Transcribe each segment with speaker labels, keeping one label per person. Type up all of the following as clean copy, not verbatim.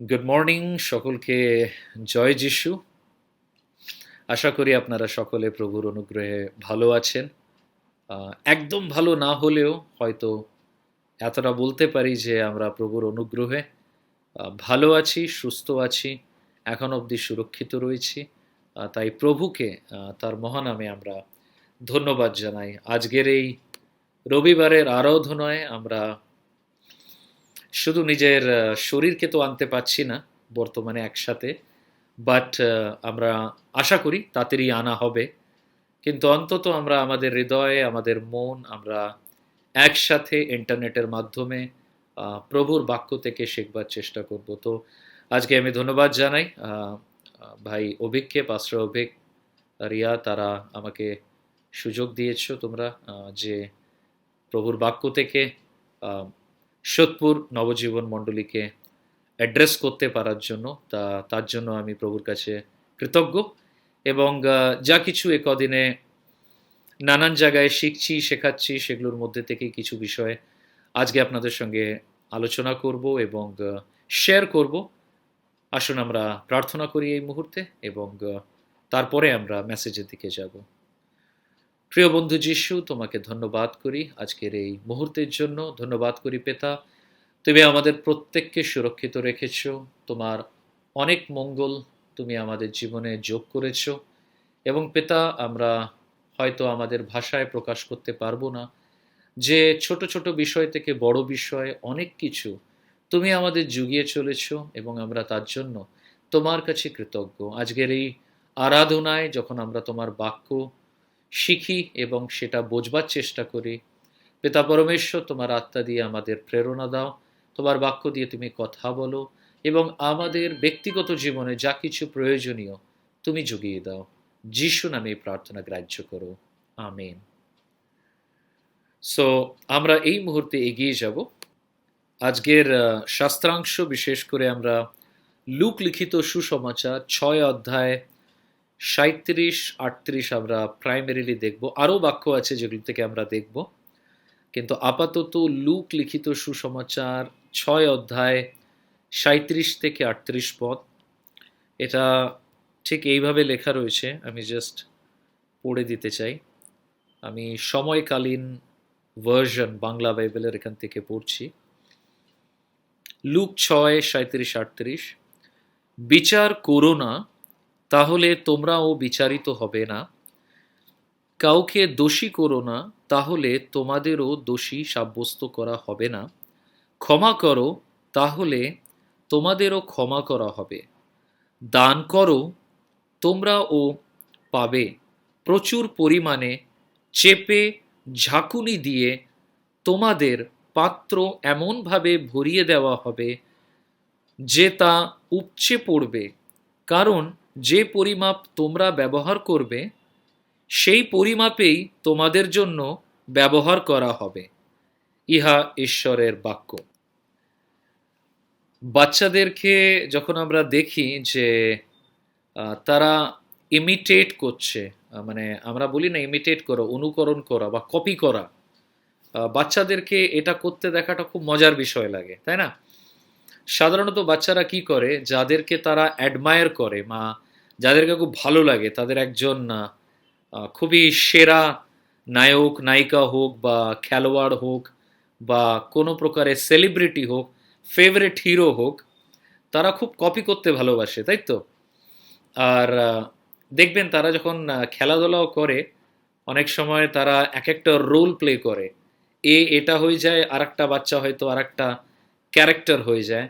Speaker 1: Good morning সকলকে। জয় যিশু। আশা করি আপনারা সকলে প্রভুর অনুগ্রহে ভালো আছেন। একদম ভালো না হলেও হয়তো এতটা বলতে পারি যে আমরা প্রভুর অনুগ্রহে ভালো আছি, সুস্থ আছি, এখন অবধি সুরক্ষিত রয়েছি। তাই প্রভুকে তার মহানামে আমরা ধন্যবাদ জানাই। আজকের এই রবিবারের আরাধনায় আমরা শুধু নিজের শরীরকে তো আনতে পারছি না বর্তমানে একসাথে, বাট আমরা আশা করি তাড়াতাড়ি আনা হবে। কিন্তু অন্তত আমরা আমাদের হৃদয়ে, আমাদের মন আমরা একসাথে ইন্টারনেটের মাধ্যমে প্রভুর বাক্য থেকে শেখবার চেষ্টা করব। তো আজকে আমি ধন্যবাদ জানাই ভাই অভিককে, পাস্টার অভিক, রিয়া, তারা আমাকে সুযোগ দিয়েছো তোমরা, যে প্রভুর বাক্য থেকে আহ, সোদপুর নবজীবন মণ্ডলীকে অ্যাড্রেস করতে পারার জন্য। তার জন্য আমি প্রভুর কাছে কৃতজ্ঞ। এবং যা কিছু এ কদিনে নানান জায়গায় শিখছি, শেখাচ্ছি, সেগুলোর মধ্যে থেকে কিছু বিষয় আজকে আপনাদের সঙ্গে আলোচনা করব এবং শেয়ার করব। আসুন আমরা প্রার্থনা করি এই মুহূর্তে এবং তারপরে আমরা মেসেজের দিকে যাব। প্রিয় বন্ধু যিশু, তোমাকে ধন্যবাদ করি আজকের এই মুহূর্তের জন্য। ধন্যবাদ করি পিতা, তুমি আমাদের প্রত্যেককে সুরক্ষিত রেখেছ। তোমার অনেক মঙ্গল তুমি আমাদের জীবনে যোগ করেছ। এবং পিতা, আমরা হয়তো আমাদের ভাষায় প্রকাশ করতে পারবো না যে ছোট ছোট বিষয় থেকে বড় বিষয় অনেক কিছু তুমি আমাদের জুগিয়ে চলেছ, এবং আমরা তার জন্য তোমার কাছে কৃতজ্ঞ। আজকের এই আরাধনায় যখন আমরা তোমার বাক্য শিখি এবং সেটা বোঝবার চেষ্টা করি, পিতা পরমেশ্বর, তোমার আত্মা দিয়ে আমাদের প্রেরণা দাও। তোমার বাক্য দিয়ে তুমি কথা বলো এবং আমাদের ব্যক্তিগত জীবনে যা কিছু প্রয়োজনীয় তুমি জুগিয়ে দাও। যিশু নামে এই প্রার্থনা গ্রাহ্য করো। আমেন। সো আমরা এই মুহূর্তে এগিয়ে যাব। আজকের শাস্ত্রাংশ বিশেষ করে আমরা লুক লিখিত সুসমাচার 6 অধ্যায় 37-38 আমরা প্রাইমারিলি দেখব। আরও বাক্য আছে যেগুলো থেকে আমরা দেখব, কিন্তু আপাতত লুক লিখিত সুসমাচার 6 অধ্যায় 37 থেকে 38 পদ। এটা ঠিক এইভাবে লেখা রয়েছে, আমি জাস্ট পড়ে দিতে চাই। আমি সময়কালীন ভার্সন বাংলা বাইবেলের এখান থেকে পড়ছি। লুক 6:37-38। বিচার করো না, তাহলে তোমরাও বিচারিত হবে না। কাউকে দোষী করো না, তাহলে তোমাদেরও দোষী সাব্যস্ত করা হবে না। ক্ষমা করো, তাহলে তোমাদেরও ক্ষমা করা হবে। দান করো, তোমরাও পাবে। প্রচুর পরিমাণে চেপে ঝাঁকুনি দিয়ে তোমাদের পাত্র এমনভাবে ভরিয়ে দেওয়া হবে যে তা উপচে পড়বে। কারণ যে পরিমাপ তোমরা ব্যবহার করবে, সেই পরিমাপেই তোমাদের জন্য ব্যবহার করা হবে। ইহা ঈশ্বরের বাক্য। বাচ্চাদেরকে যখন আমরা দেখি যে তারা ইমিটেট করছে, মানে আমরা বলি না ইমিটেট করো, অনুকরণ করা বা কপি করা, বাচ্চাদেরকে এটা করতে দেখাটা খুব মজার বিষয় লাগে, তাই না? সাধারণত বাচ্চারা কি করে, যাদেরকে তারা অ্যাডমায়ার করে বা যাদেরকে খুব ভালো লাগে, তাদের একজন খুবই সেরা নায়ক নায়িকা হোক বা খেলোয়াড় হোক বা কোনো প্রকারের সেলিব্রিটি হোক, ফেভারিট হিরো হোক, তারা খুব কপি করতে ভালোবাসে, তাই তো? আর দেখবেন তারা যখন খেলাধুলাও করে, অনেক সময় তারা এক একটা রোল প্লে করে। এটা হয়ে যায়, আর একটা বাচ্চা হয়তো আর একটা ক্যারেক্টার হয়ে যায়।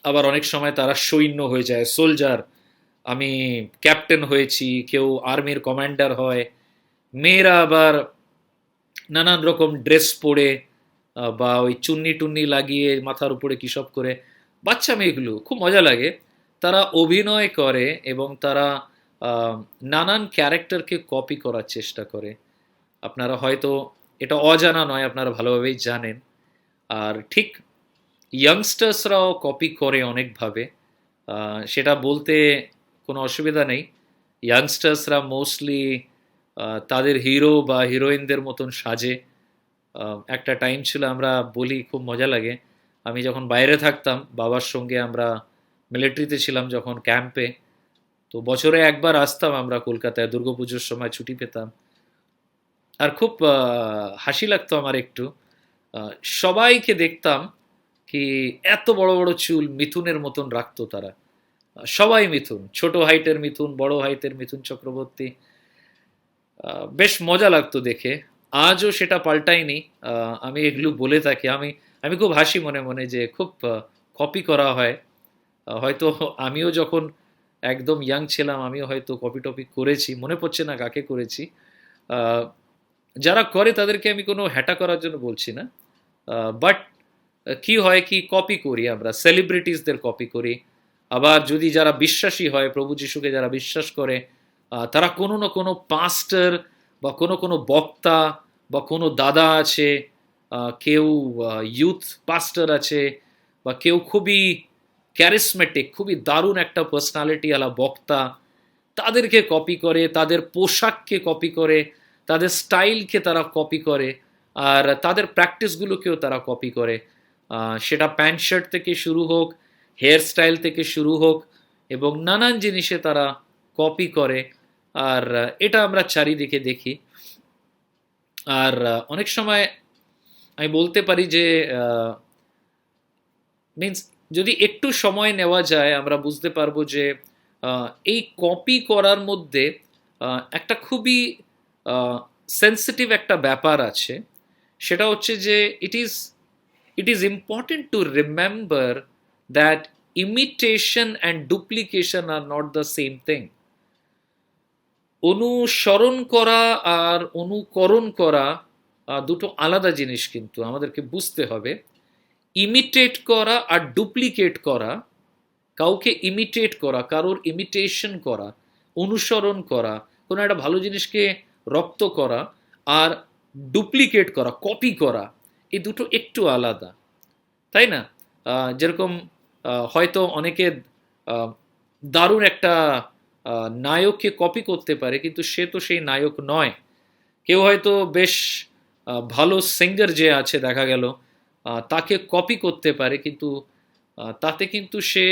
Speaker 1: আবার অনেক সময় তারা সৈন্য হয়ে যায়, সোলজার। আমি ক্যাপ্টেন হয়েছি, কেউ আর্মির কমান্ডার হয়। মেয়েরা আবার নানান রকম ড্রেস পরে বা ওই চুন্নি টুন্নি লাগিয়ে মাথার উপরে কী সব করে, বাচ্চা মেয়েগুলো খুব মজা লাগে। তারা অভিনয় করে এবং তারা নানান ক্যারেক্টারকে কপি করার চেষ্টা করে। আপনারা হয়তো এটা অজানা নয়, আপনারা ভালোভাবেই জানেন। আর ঠিক ইয়াংস্টার্সরাও কপি করে অনেকভাবে, সেটা বলতে কোনো অসুবিধা নেই। ইয়াংস্টার্সরা মোস্টলি তাদের হিরো বা হিরোইনদের মতন সাজে। একটা টাইম ছিল, আমরা বলি, খুব মজা লাগে, আমি যখন বাইরে থাকতাম বাবার সঙ্গে, আমরা মিলিটারিতে ছিলাম যখন ক্যাম্পে, তো বছরে একবার আসতাম আমরা কলকাতায়, দুর্গাপুজোর সময় ছুটি পেতাম। আর খুব হাসি লাগতো আমার একটু, সবাইকে দেখতাম কি এত বড় বড় চুল মিথুনের মতন রাখতো তারা। সবাই মিথুন, ছোট হাইটের মিথুন, বড় হাইটের মিথুন চক্রবর্তী। বেশ মজা লাগতো দেখে। আজও সেটা পাল্টায়নি। আমি এগুলো বলে থাকি, আমি আমি খুব হাসি মনে মনে যে খুব কপি করা হয়। হয়তো আমিও যখন একদম ইয়াং ছিলাম আমিও হয়তো কপি টপি করেছি, মনে পড়ছে না কাকে করেছি। আহ, যারা করে তাদেরকে আমি কোনো হ্যাটা করার জন্য বলছি না, বাট কি হয় কি কপি করি, আমরা সেলিব্রিটিসদের কপি করি। আবার যদি যারা বিশ্বাসী হয়, প্রভু যিশুকে যারা বিশ্বাস করে, তারা কোনো না কোনো পাস্টার বা কোনো কোনো বক্তা বা কোনো দাদা আছে, কেউ ইউথ পাস্টার আছে, বা কেউ খুবই ক্যারিসমেটিক, খুবই দারুণ একটা পার্সোনালিটি আলা বক্তা, তাদেরকে কপি করে, তাদের পোশাককে কপি করে, তাদের স্টাইলকে তারা কপি করে, আর তাদের প্র্যাকটিসগুলোকেও তারা কপি করে। সেটা প্যান্ট শার্ট থেকে শুরু হোক, হেয়ার স্টাইল থেকে শুরু হোক, এবং নানান জিনিসে তারা কপি করে। আর এটা আমরা চারিদিকে দেখি। আর অনেক সময় আমি বলতে পারি যে মিন্স যদি একটু সময় নেওয়া যায় আমরা বুঝতে পারবো যে এই কপি করার মধ্যে একটা খুবই সেন্সিটিভ একটা ব্যাপার আছে। সেটা হচ্ছে যে it is important to remember that imitation and duplication are not the same thing. অনুসরণ করা আর অনুকরণ করা দুটো আলাদা জিনিস, কিন্তু আমাদেরকে বুঝতে হবে। ইমিটেট করা আর ডুপ্লিকেট করা, কাউকে ইমিটেট করা, কারোর ইমিটেশন করা, অনুসরণ করা, কোনো একটা ভালো জিনিসকে রপ্ত করা, আর ডুপ্লিকেট করা, কপি করা, এই দুটো একটু আলাদা, তাই না? যেরকম হয়তো অনেকে দারুণ একটা নায়ককে কপি করতে পারে, কিন্তু সে তো সেই নায়ক নয়। কেউ হয়তো বেশ ভালো সিঙ্গার যে আছে দেখা গেল, তাকে কপি করতে পারে, কিন্তু তাতে কিন্তু সে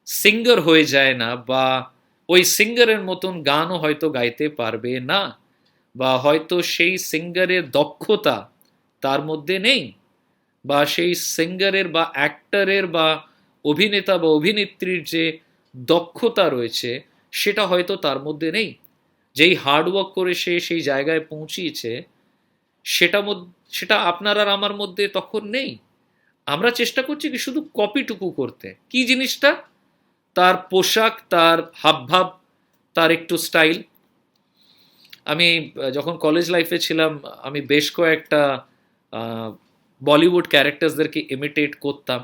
Speaker 1: সিঙ্গার হয়ে যায় না, বা ওই সিঙ্গারের মতন গানও হয়তো গাইতে পারবে না, বা হয়তো সেই সিঙ্গারের দক্ষতা তার মধ্যে নেই, বা সেই সিঙ্গারের বা অ্যাক্টরের বা অভিনেতা বা অভিনেত্রীর যে দক্ষতা রয়েছে সেটা হয়তো তার মধ্যে নেই। যেই হার্ডওয়ার্ক করে সে সেই জায়গায় পৌঁছিয়েছে সেটা সেটা আপনার আর আমার মধ্যে তখন নেই। আমরা চেষ্টা করছি কি শুধু কপিটুকু করতে। কি জিনিসটা? তার পোশাক, তার হাবভাব, তার একটু স্টাইল। আমি যখন কলেজ লাইফে ছিলাম আমি বেশ কয়েকটা বলিউড ক্যারেক্টার্সদেরকে ইমিটেট করতাম।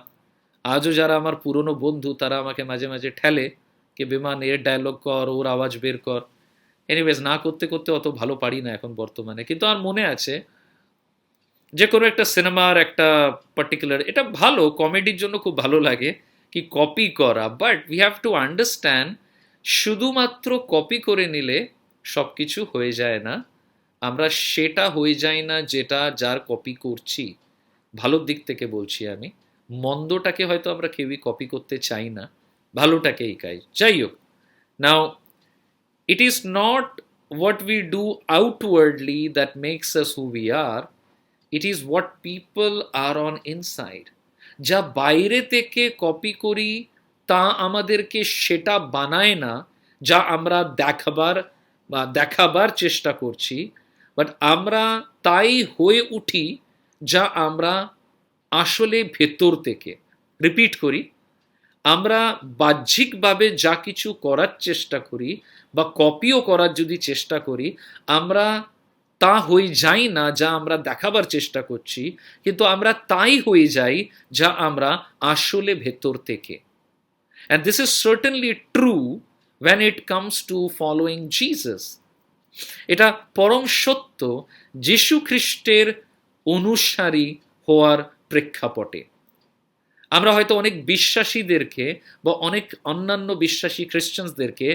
Speaker 1: আজও যারা আমার পুরনো বন্ধু তারা আমাকে মাঝে মাঝে ঠেলে কি বিমান এর ডায়লগ কর, ওর আওয়াজ বের কর। এনিওয়েজ না করতে করতে অত ভালো পারি না এখন বর্তমানে, কিন্তু আমার মনে আছে যে কোনো একটা সিনেমার একটা পার্টিকুলার, এটা ভালো কমেডির জন্য খুব ভালো লাগে কি কপি করা, but we have to understand শুধুমাত্র কপি করে নিলে সব কিছু হয়ে যায় না। আমরা সেটা হয়ে যায় না যেটা যার কপি করছি। ভালোর দিক থেকে বলছি আমি, মন্দটাকে হয়তো আমরা কেউই কপি করতে চাই না, ভালোটাকেই চাই। যাই হোক, নাও it is not what we do outwardly that makes us who we are, it is what people are on inside. যা বাইরে থেকে কপি করি তা আমাদেরকে সেটা বানায় না যা আমরা দেখাবার চেষ্টা করছি, বাট আমরা তাই হয়ে উঠি যা আমরা আসলে ভেতর থেকে। রিপিট করি, আমরা বাহ্যিকভাবে যা কিছু করার চেষ্টা করি বা কপিও করার যদি চেষ্টা করি, আমরা তা হয়ে যাই না যা আমরা দেখাবার চেষ্টা করছি, কিন্তু আমরা তাই হয়ে যাই যা আমরা আসলে ভেতর থেকে। And this is certainly true when it comes to following Jesus. এটা পরম সত্য যীশু খ্রিস্টের অনুসারী হওয়ার প্রেক্ষাপটে। আমরা হয়তো অনেক বিশ্বাসীদেরকে বা অনেক অন্যান্য বিশ্বাসী খ্রিস্টানসদেরকে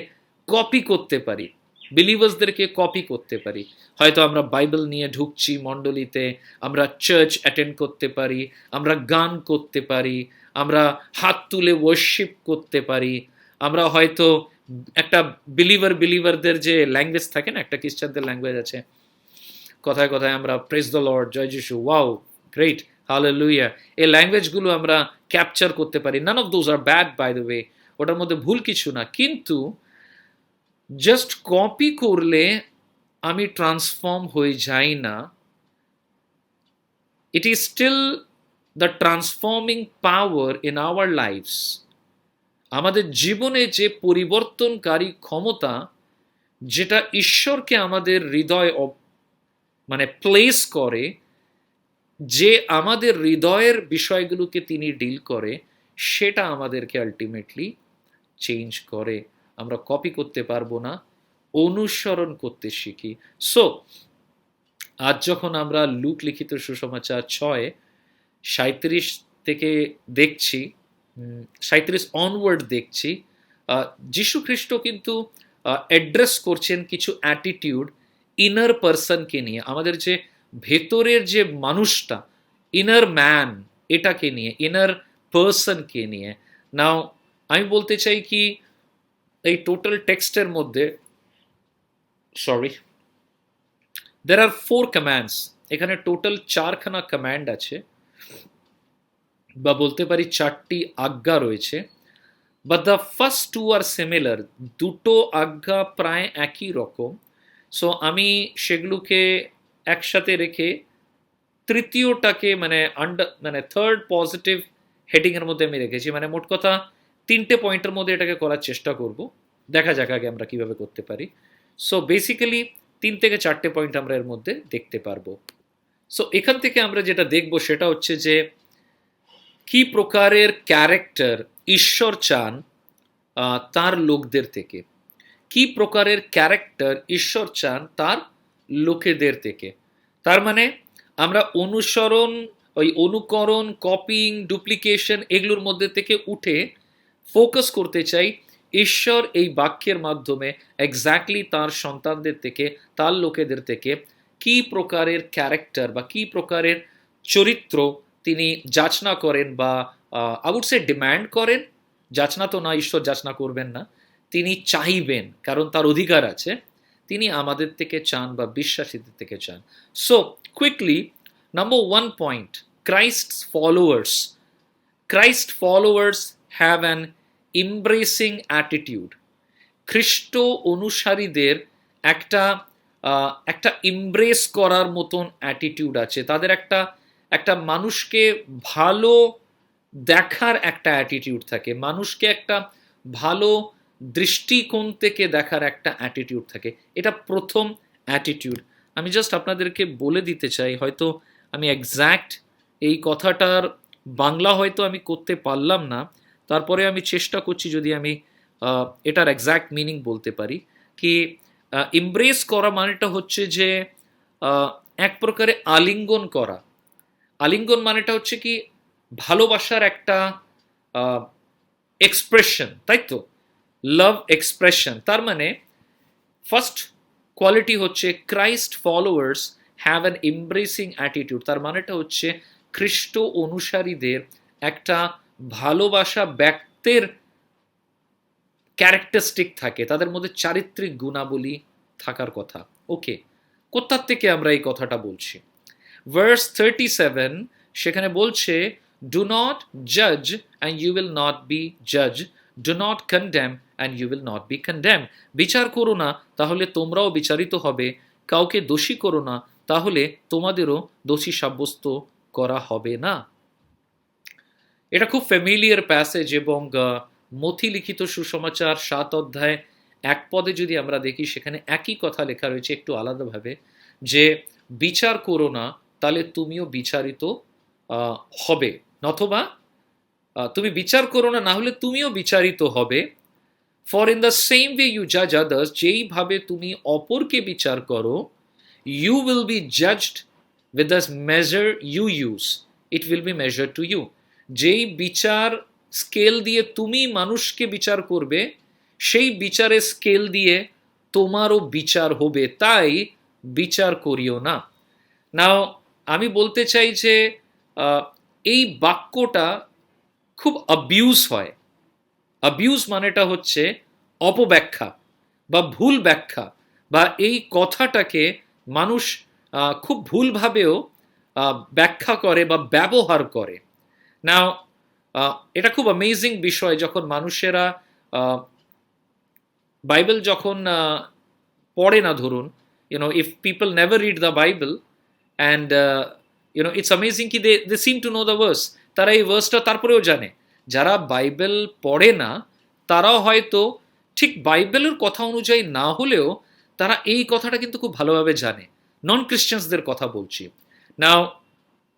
Speaker 1: কপি করতে পারি, বিলিভার্সদেরকে কপি করতে পারি। হয়তো আমরা বাইবেল নিয়ে ঢুকছি মণ্ডলীতে, আমরা চার্চ অ্যাটেন্ড করতে পারি, আমরা গান করতে পারি, আমরা হাত তুলে ওয়ার্শিপ করতে পারি, আমরা হয়তো একটা বিলিভারদের যে ল্যাঙ্গুয়েজ থাকে না, একটা খ্রিস্টানদের ল্যাঙ্গুয়েজ আছে, কথায় কথায় আমরা প্রেজ দ্য লর্ড, জয় যিশু, ওয়াও, গ্রেট, হালেলুয়া, এই ল্যাঙ্গুয়েজগুলো আমরা ক্যাপচার করতে পারি। None of those are bad, by the way, ওটার মধ্যে ভুল কিছু না, কিন্তু জাস্ট কপি করলে আমি ট্রান্সফর্ম হয়ে যাই না। It is still the transforming power in our lives. আমাদের জীবনে যে পরিবর্তনকারী ক্ষমতা, যেটা ঈশ্বরকে আমাদের হৃদয় মানে প্লেস করে, যে আমাদের হৃদয়ের বিষয়গুলোকে তিনি ডিল করে, সেটা আমাদেরকে আলটিমেটলি চেঞ্জ করে। আমরা কপি করতে পারবো না, অনুসরণ করতে শিখি। সো আজ যখন আমরা লুক লিখিত সুসমাচার 6:37 থেকে দেখছি, 37 অনওয়ার্ড দেখছি, যীশু খ্রিস্ট কিন্তু অ্যাড্রেস করছেন কিছু অ্যাটিটিউড ইনার পার্সনকে নিয়ে, আমাদের যে ভেতরের যে মানুষটা, ইনার ম্যান, এটাকে নিয়ে, ইনার পার্সনকে নিয়ে। নাও আমি বলতে চাই কি, এই টোটাল টেক্সটের মধ্যে, সরি, there are 4 commands, এখানে টোটাল 4খানা কমান্ড আছে, বা বলতে পারি 4টি আজ্ঞা রয়েছে। But the first 2 are similar, দুটো আজ্ঞা প্রায় একই রকম। সো আমি সেগুলোকে একসাথে রেখে তৃতীয়টাকে মানে থার্ড পজিটিভ হেডিং এর মধ্যে আমি রেখেছি। মানে মোট কথা 3টে পয়েন্টের মধ্যে এটাকে করার চেষ্টা করব, দেখা যাক আগে আমরা কিভাবে করতে পারি। সো বেসিক্যালি 3 থেকে 4টে পয়েন্ট আমরা এর মধ্যে দেখতে পারবো। সো এখান থেকে আমরা যেটা দেখব সেটা হচ্ছে যে কি প্রকারের ক্যারেক্টার ঈশ্বর চান তার লোকদের থেকে, কি প্রকারের ক্যারেক্টার ঈশ্বর চান তার লোকেদের থেকে। তার মানে আমরা অনুকরণ, কপিং, ডুপ্লিকেশন, এগুলোর মধ্যে থেকে উঠে ফোকাস করতে চাই ঈশ্বর এই বাক্যের মাধ্যমে এক্স্যাক্টলি তার সন্তানদের থেকে, তার লোকেদের থেকে কি প্রকারের ক্যারেক্টার বা কি প্রকারের চরিত্র তিনি যাচনা করেন, বা আই উড সে ডিম্যান্ড করেন। যাচনা তো না, ঈশ্বর যাচনা করবেন না, তিনি চাইবেন, কারণ তার অধিকার আছে, তিনি আমাদের থেকে চান বা বিশ্বাসীদের থেকে চান। So quickly, number 1 point, Christ followers have an embracing attitude. খ্রিস্ট অনুসারীদের একটা ইমব্রেস করার মতন অ্যাটিটিউড আছে, তাদের একটা মানুষকে ভালো দেখার একটা অ্যাটিটিউড থাকে, মানুষকে একটা ভালো দৃষ্টিকোণ থেকে দেখার একটা অ্যাটিটিউড থাকে। এটা প্রথম অ্যাটিটিউড। আমি জাস্ট আপনাদেরকে বলে দিতে চাই, হয়তো আমি এক্স্যাক্ট এই কথাটার বাংলা হয়তো আমি করতে পারলাম না, তারপরে আমি চেষ্টা করছি যদি আমি এটার এক্স্যাক্ট মিনিং বলতে পারি। কি ইমব্রেস করা মানেটা হচ্ছে যে এক প্রকারে আলিঙ্গন করা। আলিঙ্গন মানেটা হচ্ছে কি ভালোবাসার একটা এক্সপ্রেশন, তাই তো, লাভ এক্সপ্রেশন। তার মানে ফার্স্ট কোয়ালিটি হচ্ছে Christ followers have an embarrassing attitude. তার মানেটা হচ্ছে খ্রিস্ট অনুসারীদের একটা ভালোবাসা ব্যক্তির ক্যারেক্টারিস্টিক থাকে, তাদের মধ্যে চারিত্রিক গুণাবলী থাকার কথা। ওকে, কোথা থেকে আমরা এই কথাটা বলছি? ভার্স 37 সেখানে বলছে, ডু নট জাজ and you will not be জাজ, do not condemn and you will not be condemn. বিচার করো না, তাহলে তোমরাও বিচারিত হবে, কাউকে দোষী করো না, তাহলে তোমাদেরও দোষী সাব্যস্ত করা হবে না। এটা খুব ফ্যামিলিয়ার প্যাসেজ, এবং মথি লিখিত সুসমাচার 7 অধ্যায় 1 পদে যদি আমরা দেখি, সেখানে একই কথা লেখা রয়েছে একটু আলাদাভাবে, যে বিচার করো না, তাহলে তুমিও বিচারিত হবে, অথবা তুমি বিচার করো না, না হলে তুমিও বিচারিত হবে। For in the same way you জাজ আদার্স, যেইভাবে তুমি অপরকে বিচার করো, you will be judged with the measure you use, it will be measure to you. যেই বিচার স্কেল দিয়ে তুমি মানুষকে বিচার করবে, সেই বিচারের স্কেল দিয়ে তোমারও বিচার হবে, তাই বিচার করিও না। নাও আমি বলতে চাই যে এই বাক্যটা খুব অ্যাবিউজ হয়। অ্যাবিউজ মানেটা হচ্ছে অপব্যাখ্যা বা ভুল ব্যাখ্যা, বা এই কথাটাকে মানুষ খুব ভুলভাবেও ব্যাখ্যা করে বা ব্যবহার করে। নাও এটা খুব অ্যামেজিং বিষয় যখন মানুষেরা বাইবেল যখন পড়ে না, ধরুন if people never read the Bible and it's amazing কি they seem to know the verse, তারা এই ভার্সটা তারপরেও জানে। যারা বাইবেল পড়ে না তারাও হয়তো ঠিক বাইবেলের কথা অনুযায়ী না হলেও তারা এই কথাটা কিন্তু খুব ভালোভাবে জানে। নন ক্রিশ্চিয়ানসদের কথা বলছি। নাও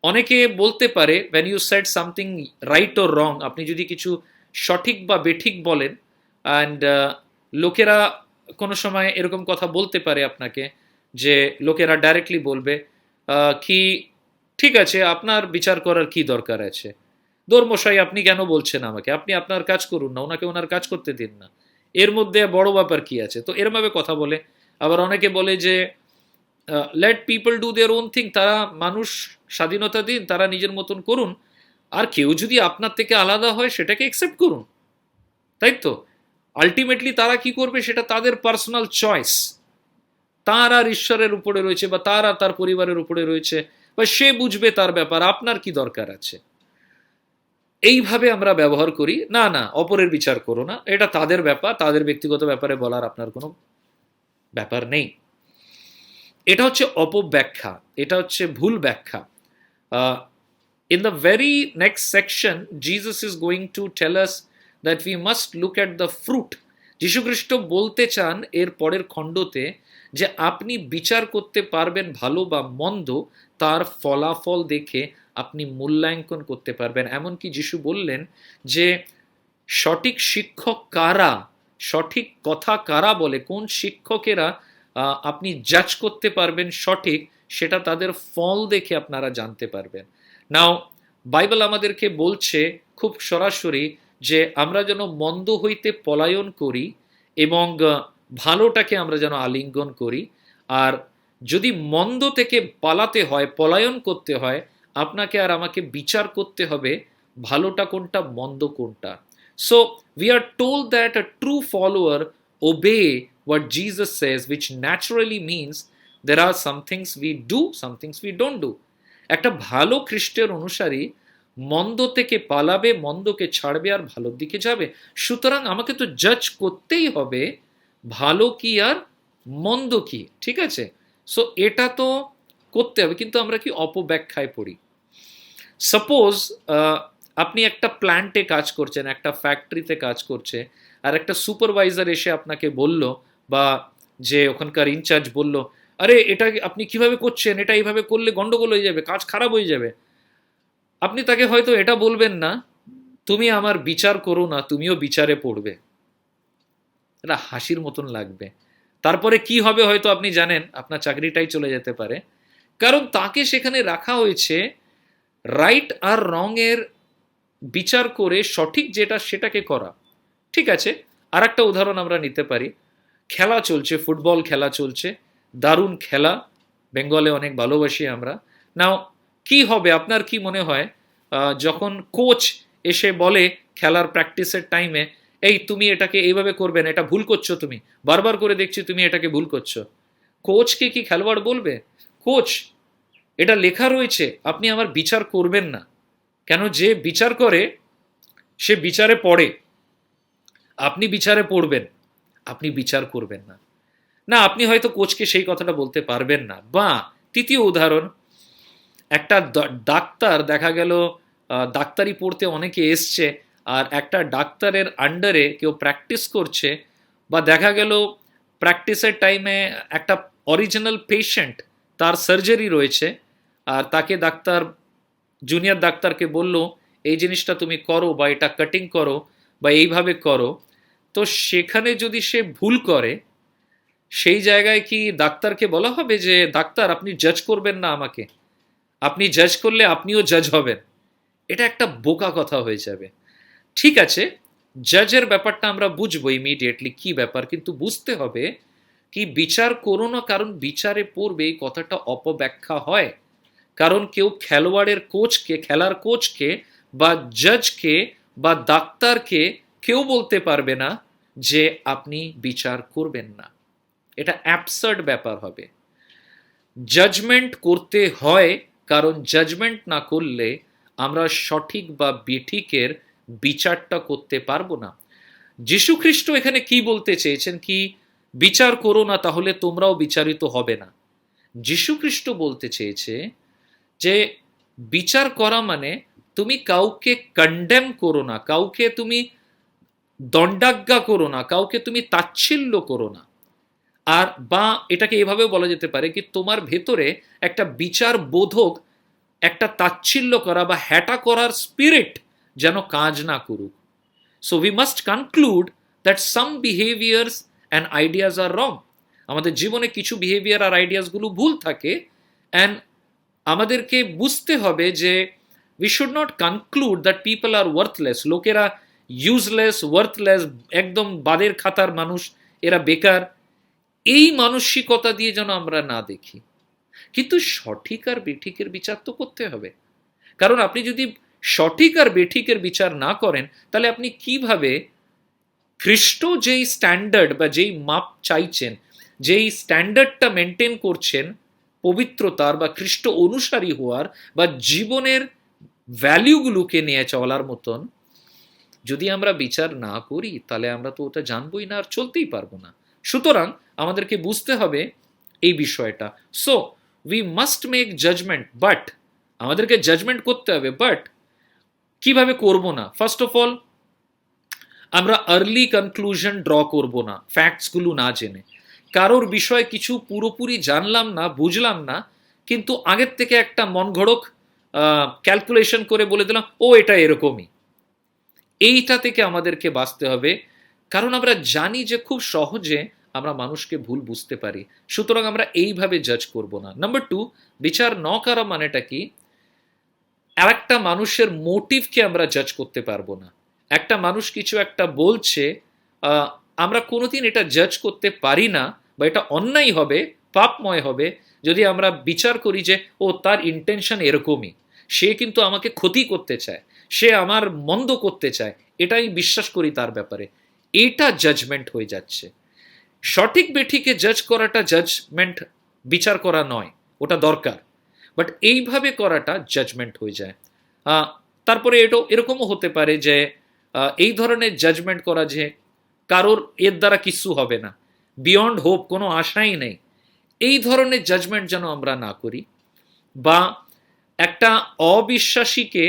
Speaker 1: অনেকে বলতে পারে when you said something right or wrong, আপনি যদি কিছু সঠিক বা বেঠিক বলেন, অ্যান্ড লোকেরা কোনো সময় এরকম কথা বলতে পারে আপনাকে, যে লোকেরা ডাইরেক্টলি বলবে কি ঠিক আছে, আপনার বিচার করার কি দরকার আছে, ধর্মশাই আপনি কেন বলছেন আমাকে, আপনি আপনার কাজ করুন না, ওনাকে ওনার কাজ করতে দিন না, এর মধ্যে বড় ব্যাপার কি আছে। তো এরমভাবে কথা বলে। আবার অনেকে বলে যে late people do their own thing, তারা মানুষ স্বাধীনতা দিন, তারা নিজের মতন করুন, আর কেউ যদি আপনার থেকে আলাদা হয় সেটাকে অ্যাকসেপ্ট করুন, তাই তো? আলটিমেটলি তারা কি করবে সেটা তাদের পার্সোনাল চয়েস, তার আর ঈশ্বরের উপরে রয়েছে, বা তার আর তার পরিবারের উপরে রয়েছে, বা সে বুঝবে তার ব্যাপার, আপনার কি দরকার আছে। এইভাবে আমরা ব্যবহার করি। না না, অপরের বিচার করো না, এটা তাদের ব্যাপার, তাদের ব্যক্তিগত ব্যাপারে বলার আপনার কোনো ব্যাপার নেই। এটা হচ্ছে অপব্যাখ্যা, এটা হচ্ছে ভুল ব্যাখ্যা। In the very next section, Jesus is going to tell us that we must look at the fruit. যীশুখ্রিস্ট বলতে চান এর পরের খণ্ডতে যে আপনি বিচার করতে পারবেন ভালো বা মন্দ তার ফলাফল দেখে আপনি মূল্যাঙ্কন করতে পারবেন। এমনকি যীশু বললেন যে সঠিক শিক্ষক কারা, সঠিক কথা কারা বলে, কোন শিক্ষকেরা আপনি জাজ করতে পারবেন সঠিক, সেটা তাদের ফল দেখে আপনারা জানতে পারবেন। নাও বাইবেল আমাদেরকে বলছে খুব সরাসরি যে আমরা যেন মন্দ হইতে পলায়ন করি এবং ভালোটাকে আমরা যেন আলিঙ্গন করি। আর যদি মন্দ থেকে পালাতে হয়, পলায়ন করতে হয়, আপনাকে আর আমাকে বিচার করতে হবে ভালোটা কোনটা, মন্দ কোনটা। So we are told that a true follower obey what Jesus says, which naturally means there are some things we do, some things we don't do. একটা ভালো খ্রিস্টের অনুসারী মন্দ থেকে পালাবে, মন্দকে ছাড়বে, আর ভালোর দিকে যাবে। সুতরাং আমাকে তো জাজ করতেই হবে ভালো কি আর মন্দ কি, ঠিক আছে? সো এটা তো করতে হবে, কিন্তু আমরা কি অপব্যাখ্যায় পড়ি। সাপোজ আপনি একটা প্ল্যান্টে কাজ করছেন, একটা ফ্যাক্টরিতে কাজ করছে, আর একটা সুপারভাইজার এসে আপনাকে বলল, বা যে ওখানকার ইনচার্জ বলল, আরে এটা আপনি কিভাবে করছেন, এটা এইভাবে করলে গন্ডগোল হয়ে যাবে, কাজ খারাপ হয়ে যাবে। আপনি তাকে হয়তো এটা বলবেন না, তুমি আমার বিচার করো না, তুমিও বিচারে পড়বে। এটা হাসির মতন লাগবে। তারপরে কি হবে হয়তো আপনি জানেন, আপনার চাকরিটাই চলে যেতে পারে, কারণ তাকে সেখানে রাখা হয়েছে রাইট আর রং এর বিচার করে সঠিক যেটা সেটাকে করা। ঠিক আছে, আর একটা উদাহরণ আমরা নিতে পারি। খেলা চলছে, ফুটবল খেলা চলছে, দারুণ খেলা, বেঙ্গলে অনেক ভালোবাসি আমরা। নাও কি হবে, আপনার কি মনে হয় যখন কোচ এসে বলে খেলার প্র্যাকটিসের টাইমে, এই তুমি এটাকে এইভাবে করবে না, এটা ভুল করছো, তুমি বারবার করে দেখছি তুমি এটাকে ভুল করছো। কোচকে কি খেলোয়াড় বলবে, কোচ এটা লেখা রয়েছে আপনি আমার বিচার করবেন না? কেন, যে বিচার করে সে বিচারে পড়ে, আপনি বিচারে পড়বেন, আপনি বিচার করবেন না। না, আপনি হয়তো কোচকে সেই কথাটা বলতে পারবেন না। বা তৃতীয় উদাহরণ, একটা ডাক্তার দেখা গেল ডাক্তারি পড়তে অনেকে এসছে, আর একটা ডাক্তারের আন্ডারে কেউ প্র্যাকটিস করছে, বা দেখা গেল প্র্যাকটিসের টাইমে একটা অরিজিনাল পেশেন্ট, তার সার্জারি রয়েছে, আর তাকে ডাক্তার জুনিয়র ডাক্তারকে বলল এই জিনিসটা তুমি করো, বা এটা কাটিং করো, বা এইভাবে করো। তো সেখানে যদি সে ভুল করে, সেই জায়গায় কি ডাক্তারকে বলা হবে যে ডাক্তার আপনি জাজ করবেন না আমাকে, আপনি জাজ করলে আপনিও জাজ হবেন? এটা একটা বোকা কথা হয়ে যাবে। ঠিক আছে, জাজের ব্যাপারটা আমরা বুঝবো ইমিডিয়েটলি কি ব্যাপার, কিন্তু বুঝতে হবে কি বিচার করো না, কারণ বিচারে পড়বে এই কথাটা অপব্যাখ্যা হয়। কারণ কেউ খেলোয়াড়ের কোচকে, খেলার কোচকে বা জজকে বা ডাক্তারকে কেউ বলতে পারবে না যে আপনি বিচার করবেন না। এটা অ্যাবসার্ড ব্যাপার হবে। জাজমেন্ট করতে হয়, কারণ জাজমেন্ট না করলে আমরা সঠিক বা বেঠিকের বিচারটা করতে পারবো না। যীশু খ্রিস্ট এখানে কি বলতে চেয়েছেন, কি বিচার করো না তাহলে তোমরাও বিচারিত হবে না। যীশু খ্রিস্ট বলতে চেয়েছে যে বিচার করা মানে তুমি কাউকে কন্ডেম করো না, কাউকে তুমি দণ্ডাজ্ঞা করো না, কাউকে তুমি তাচ্ছিল্য করো না। আর বা এটাকে এভাবেও বলা যেতে পারে কি তোমার ভেতরে একটা বিচার বোধক, একটা তাচ্ছিল্য করা বা হ্যাটা করার স্পিরিট যেন কাজ না করুক। So we must conclude that some behaviours and ideas are wrong. আমাদের জীবনে কিছু বিহেভিয়ার আর আইডিয়াসগুলো ভুল থাকে, অ্যান্ড আমাদেরকে বুঝতে হবে যে we should not conclude that people are worthless, লোকেরা ইউজলেস, ওয়ার্থলেস, একদম বাদের খাতার মানুষ, এরা বেকার, এই মানসিকতা দিয়ে যেন আমরা না দেখি। কিন্তু সঠিক আর বেঠিকের বিচার তো করতে হবে। কারণ আপনি যদি সঠিক আর বেঠিকের বিচার না করেন, তাহলে আপনি কিভাবে খ্রিস্ট যেই স্ট্যান্ডার্ড বা যেই মাপ চাইছেন, যেই স্ট্যান্ডার্ডটা মেনটেন করছেন পবিত্রতার বা খ্রিস্ট অনুসারী হওয়ার বা জীবনের ভ্যালিউগুলোকে নিয়ে চলার মতন, যদি আমরা বিচার না করি তাহলে আমরা তো ওটা জানবই না আর চলতেই পারবো না। সুতরাং আমাদেরকে বুঝতে হবে এই বিষয়টা। So we must make judgement, but আমাদেরকে জাজমেন্ট করতে হবে, বাট কিভাবে করব না। ফার্স্ট অফ অল, আমরা আর্লি কনক্লুশন ড্র করব না ফ্যাক্টসগুলো না জেনে। কারোর বিষয়ে কিছু পুরোপুরি জানলাম না, বুঝলাম না, কিন্তু আগের থেকে একটা মন ঘড়ক ক্যালকুলেশন করে বলে দিলাম ও এটা এরকমই। এইটা থেকে আমাদেরকে বাঁচতে হবে, কারণ আমরা জানি যে খুব সহজে আমরা মানুষকে ভুল বুঝতে পারি। সুতরাং আমরা এইভাবে জাজ করব না। নাম্বার 2, বিচার ন করা মানেটা কি, আর একটা মানুষের মোটিভকে আমরা জাজ করতে পারবো না। একটা মানুষ কিছু একটা বলছে, আমরা কোনোদিন এটা জাজ করতে পারি না, বা এটা অন্যায় হবে, পাপময় হবে যদি আমরা বিচার করি যে ও তার ইন্টেনশন এরকমই, সে কিন্তু আমাকে ক্ষতি করতে চায়, সে আমার মন্দ করতে চায়, এটাই বিশ্বাস করি তার ব্যাপারে। এটা জাজমেন্ট হয়ে যাচ্ছে। সঠিক বেঠিকে জাজ করাটা জাজমেন্ট, বিচার করা নয়, ওটা দরকার, বাট এইভাবে করাটা জাজমেন্ট হয়ে যায়। তারপরে এরকমও হতে পারে যে এই ধরনের জাজমেন্ট করা যে কারোর এর দ্বারা কিছু হবে না, বিয়ন্ড হোপ, কোনো আশাই নেই, এই ধরনের জাজমেন্ট যেন আমরা না করি। বা একটা অবিশ্বাসীকে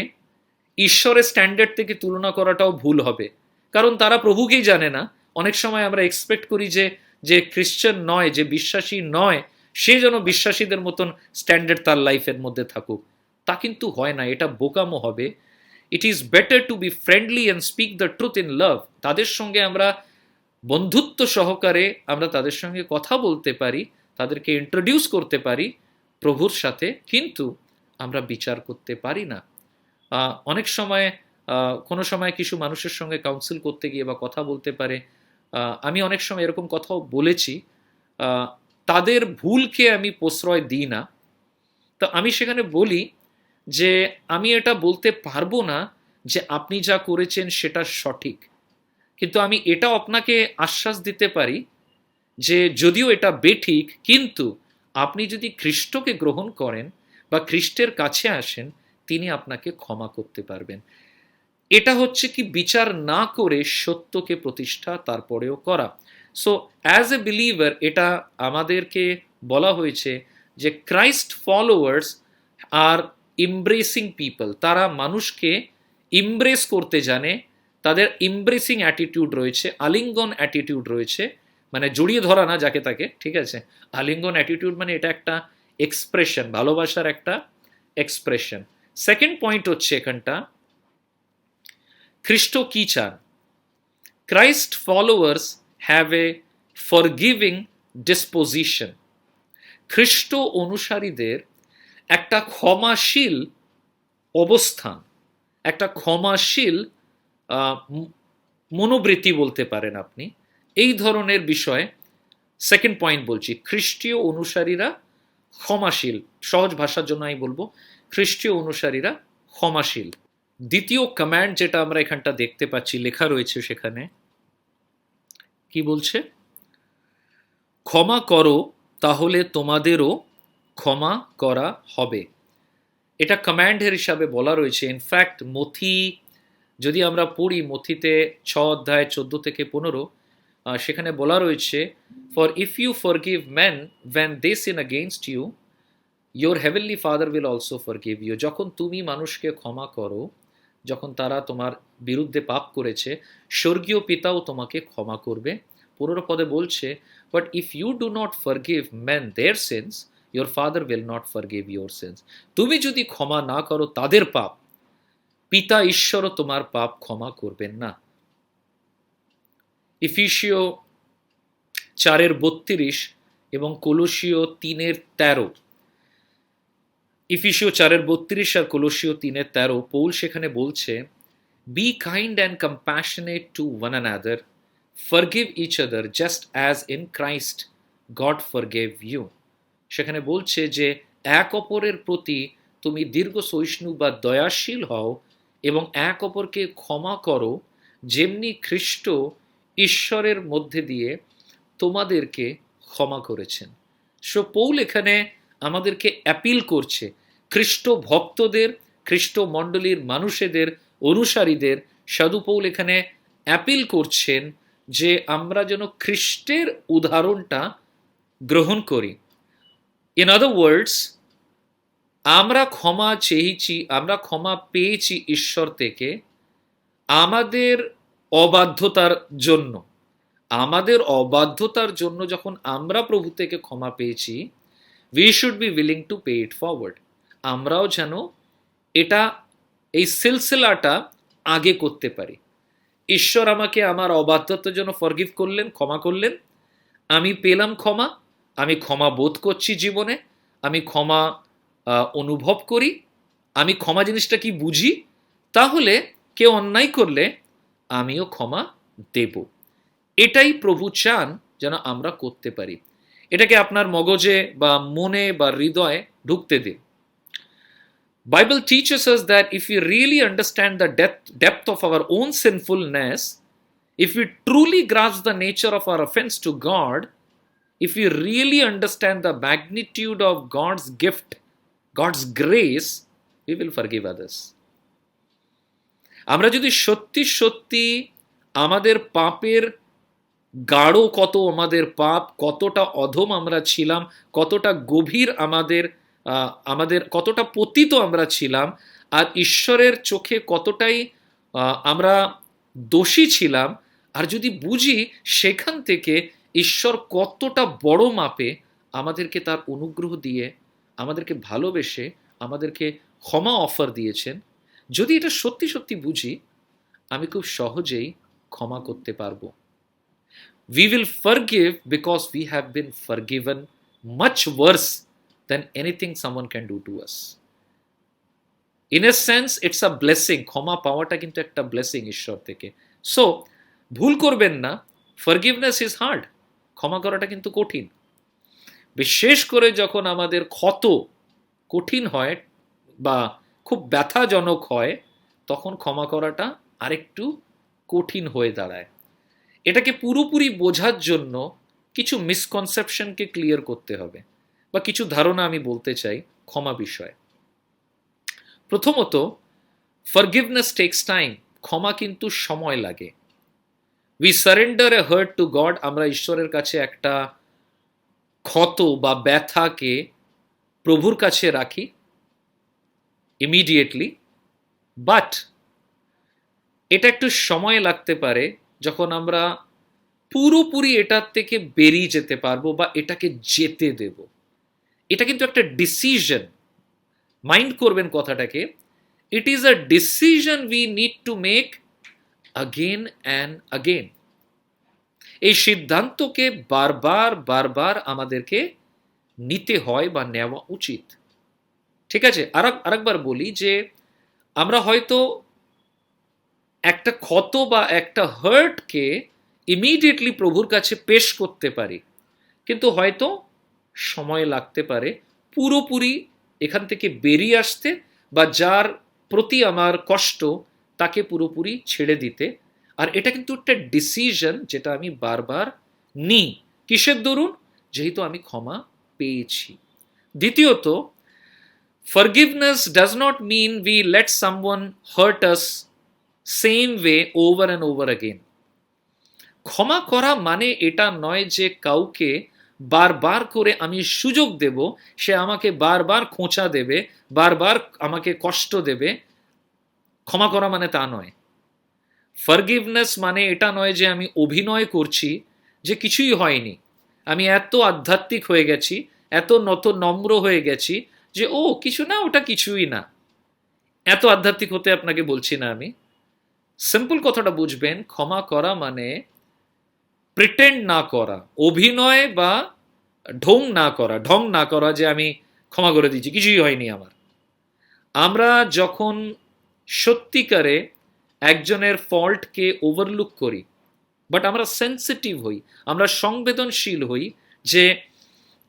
Speaker 1: ঈশ্বরের স্ট্যান্ডার্ড থেকে তুলনা করাটাও ভুল হবে, কারণ তারা প্রভুকেই জানে না। অনেক সময় আমরা এক্সপেক্ট করি যে যে খ্রিশ্চান নয়, যে বিশ্বাসী নয়, সে যেন বিশ্বাসীদের মতন স্ট্যান্ডার্ড তার লাইফের মধ্যে থাকুক। তা কিন্তু হয় না, এটা বোকামো হবে। It is better to B friendly and speak the truth in love. তাদের সঙ্গে আমরা বন্ধুত্ব সহকারে আমরা তাদের সঙ্গে কথা বলতে পারি, তাদেরকে ইন্ট্রোডিউস করতে পারি প্রভুর সাথে, কিন্তু আমরা বিচার করতে পারি না। অনেক সময় কোনো সময় কিছু মানুষের সঙ্গে কাউন্সিল করতে গিয়ে বা কথা বলতে পারে, আমি অনেক সময় এরকম কথাও বলেছি, তাদের ভুলকে আমি প্রশ্রয় দিই না। তো আমি সেখানে বলি যে আমি এটা বলতে পারবো না যে আপনি যা করেছেন সেটা সঠিক, কিন্তু আমি এটা আপনাকে আশ্বাস দিতে পারি যে যদিও এটা বেঠিক, কিন্তু আপনি যদি খ্রিস্টকে গ্রহণ করেন বা খ্রিস্টের কাছে আসেন, তিনি আপনাকে ক্ষমা করতে পারবেন। এটা হচ্ছে কি বিচার না করে সত্যকে প্রতিষ্ঠা তারপরেও করা। সো অ্যাজ এ বিলিভার এটা আমাদেরকে বলা হয়েছে যে ক্রাইস্ট ফলোয়ার্স আর ইমব্রেসিং পিপল, তারা মানুষকে ইমব্রেস করতে জানে, তাদের ইমব্রেসিং অ্যাটিটিউড রয়েছে, আলিঙ্গন অ্যাটিটিউড রয়েছে, মানে জড়িয়ে ধরা না যাকে তাকে, ঠিক আছে। আলিঙ্গন অ্যাটিটিউড মানে এটা একটা এক্সপ্রেশন, ভালোবাসার একটা এক্সপ্রেশন। সেকেন্ড পয়েন্ট হচ্ছে এখানটা, খ্রিস্ট কি চান? Christ followers have a forgiving disposition. খ্রিস্ট অনুসারীদের একটা ক্ষমাশীল অবস্থান, একটা ক্ষমাশীল মনোবৃত্তি বলতে পারেন আপনি, এই ধরনের বিষয় সেকেন্ড পয়েন্ট বলছি, খ্রিস্টীয় অনুসারীরা ক্ষমাশীল। সহজ ভাষার জন্য আমি বলবো খ্রিস্টীয় অনুসারীরা ক্ষমাশীল। দ্বিতীয় কমান্ড যেটা আমরা এখানটা দেখতে পাচ্ছি, লেখা রয়েছে সেখানে, কি বলছে? ক্ষমা করো, তাহলে তোমাদেরও ক্ষমা করা হবে। এটা কমান্ডের হিসাবে বলা রয়েছে। ইনফ্যাক্ট মথি যদি আমরা পড়ি, মথিতে 6 অধ্যায় 14 থেকে 15, সেখানে বলা রয়েছে, for if you forgive men when they sin against you, your heavenly father will also forgive you. যখন তুমি মানুষকে ক্ষমা করো, যখন তারা তোমার বিরুদ্ধে পাপ করেছে, স্বর্গীয় পিতাও তোমাকে ক্ষমা করবে। 15 পদে বলছে, but if you do not forgive men their sins, your father will not forgive your sins. তুমি যদি ক্ষমা না করো তাদের পাপ, পিতা ঈশ্বরও তোমার পাপ ক্ষমা করবেন না। ইফিসীয় 4:32 এবং কলোসীয় 3:13, ইফিসীয় 4:32 আর কলোসীয় 3:13, পৌল সেখানে বলছে, be kind and compassionate to one another, forgive each other just as in Christ God forgave you. সেখানে বলছে যে এক অপরের প্রতি তুমি দীর্ঘ সহিষ্ণু বা দয়াশীল হও এবং এক অপরকে ক্ষমা করো, যেমনি খ্রিস্ট ঈশ্বরের মধ্যে দিয়ে তোমাদেরকে ক্ষমা করেছেন। সো পৌল এখানে আমাদেরকে অ্যাপিল করছে, খ্রিস্ট ভক্তদের, খ্রিস্ট মণ্ডলীর মানুষেদের, অনুসারীদের সাধু পৌল এখানে অ্যাপিল করছেন যে আমরা যেন খ্রিস্টের উদাহরণটা গ্রহণ করি। ইন আদার ওয়ার্ডস, আমরা ক্ষমা চেয়েছি, আমরা ক্ষমা পেয়েছি ঈশ্বর থেকে আমাদের অবাধ্যতার জন্য। আমাদের অবাধ্যতার জন্য যখন আমরা প্রভু থেকে ক্ষমা পেয়েছি, we should be willing to pay it forward. আমরাও যেন এটা, এই সিলসিলাটা আগে করতে পারি। ঈশ্বর আমাকে আমার অবাধ্যতার জন্য ফরগিভ করলেন, ক্ষমা করলেন, আমি পেলাম ক্ষমা, আমি ক্ষমা বোধ করছি জীবনে, আমি ক্ষমা অনুভব করি, আমি ক্ষমা জিনিসটা কি বুঝি, তাহলে কেউ অন্যায় করলে আমিও ক্ষমা দেব। এটাই প্রভু চান যেন আমরা করতে পারি। এটাকে আপনার মগজে বা মনে বা হৃদয়ে ঢুকতে দিন। Bible teaches us that if we really understand the depth of our own sinfulness, if we truly grasp the nature of our offense to God, if we really understand the magnitude of God's gift, God's grace, we will forgive others. আমরা যদি সত্যি সত্যি আমাদের পাপের গাঢ় কত, আমাদের পাপ কতটা অধম আমরা ছিলাম, কতটা গভীর আমাদের কতটা পতিত আমরা ছিলাম, আর ঈশ্বরের চোখে কতটাই আমরা দোষী ছিলাম, আর যদি বুঝি সেখান থেকে ঈশ্বর কতটা বড় মাপে আমাদেরকে তার অনুগ্রহ দিয়ে, আমাদেরকে ভালোবেসে, আমাদেরকে ক্ষমা অফার দিয়েছেন, যদি এটা সত্যি সত্যি বুঝি, আমি খুব সহজেই ক্ষমা করতে পারবো। We will forgive because we have been forgiven much worse than anything someone can do to us. In a sense, it's a blessing. ক্ষমা পাওয়াটা কিন্তু একটা ব্লেসিং ঈশ্বর থেকে। সো ভুল করবেন না, ফরগিভনেস ইজ হার্ড। ক্ষমা করাটা কিন্তু কঠিন, বিশেষ করে যখন আমাদের ক্ষত কঠিন হয় বা খুব ব্যথাজনক হয়, তখন ক্ষমা করাটা আরেকটু কঠিন হয়ে দাঁড়ায়। এটাকে পুরোপুরি বোঝার জন্য কিছু মিসকনসেপশনকে ক্লিয়ার করতে হবে, বা কিছু ধারণা আমি বলতে চাই ক্ষমা বিষয়ে। প্রথমত, ফরগিভনেস টেকস টাইম। ক্ষমা কিন্তু সময় লাগে। We surrender A heart two god. আমরা ঈশ্বরের কাছে একটা ক্ষত বা ব্যথাকে প্রভুর কাছে রাখি ইমিডিয়েটলি, বাট এটা একটু সময় লাগতে পারে যখন আমরা পুরোপুরি এটার থেকে বেরিয়ে যেতে পারবো বা এটাকে যেতে দেব। এটা কিন্তু একটা ডিসিশন, মাইন্ড করবেন কথাটাকে। ইট is a decision we need to make again and again. এই সিদ্ধান্তকে বারবার বারবার আমাদেরকে নিতে হয় বা নেওয়া উচিত। ঠিক আছে, আরেকবার বলি যে আমরা হয়তো একটা ক্ষত বা একটা হার্টকে ইমিডিয়েটলি প্রভুর কাছে পেশ করতে পারি, কিন্তু হয়তো সময় লাগতে পারে পুরোপুরি এখান থেকে বেরিয়ে আসতে, বা যার প্রতি আমার কষ্ট তাকে পুরোপুরি ছেড়ে দিতে। আর এটা কিন্তু একটা ডিসিশন যেটা আমি বারবার নিই। কিসের দরুন? যেহেতু আমি ক্ষমা পেয়েছি। দ্বিতীয়ত, forgiveness does not mean we let someone hurt us same way over and over again. ক্ষমা করা মানে এটা নয় যে কাউকে বারবার করে আমি সুযোগ দেব, সে আমাকে বারবার খোঁচা দেবে, বারবার আমাকে কষ্ট দেবে। ক্ষমা করা মানে তা নয়। ফরগিভনেস মানে এটা নয় যে আমি অভিনয় করছি যে কিছুই হয়নি, আমি এত আধ্যাত্মিক হয়ে গেছি, এত নম্র হয়ে গেছি যে ও কিছু না, ওটা কিছুই না। এত আধ্যাত্মিক হতে আপনাকে বলছি না আমি। সিম্পল কথাটা বুঝবেন, ক্ষমা করা মানে প্রিটেন্ড না করা, অভিনয় বা ঢং না করা যে আমি ক্ষমা করে দিচ্ছি, কিছুই হয়নি আমার। আমরা যখন সত্যিকারে একজনের ফল্টকে ওভারলুক করি, বাট আমরা সেন্সিটিভ হই, আমরা সংবেদনশীল হই যে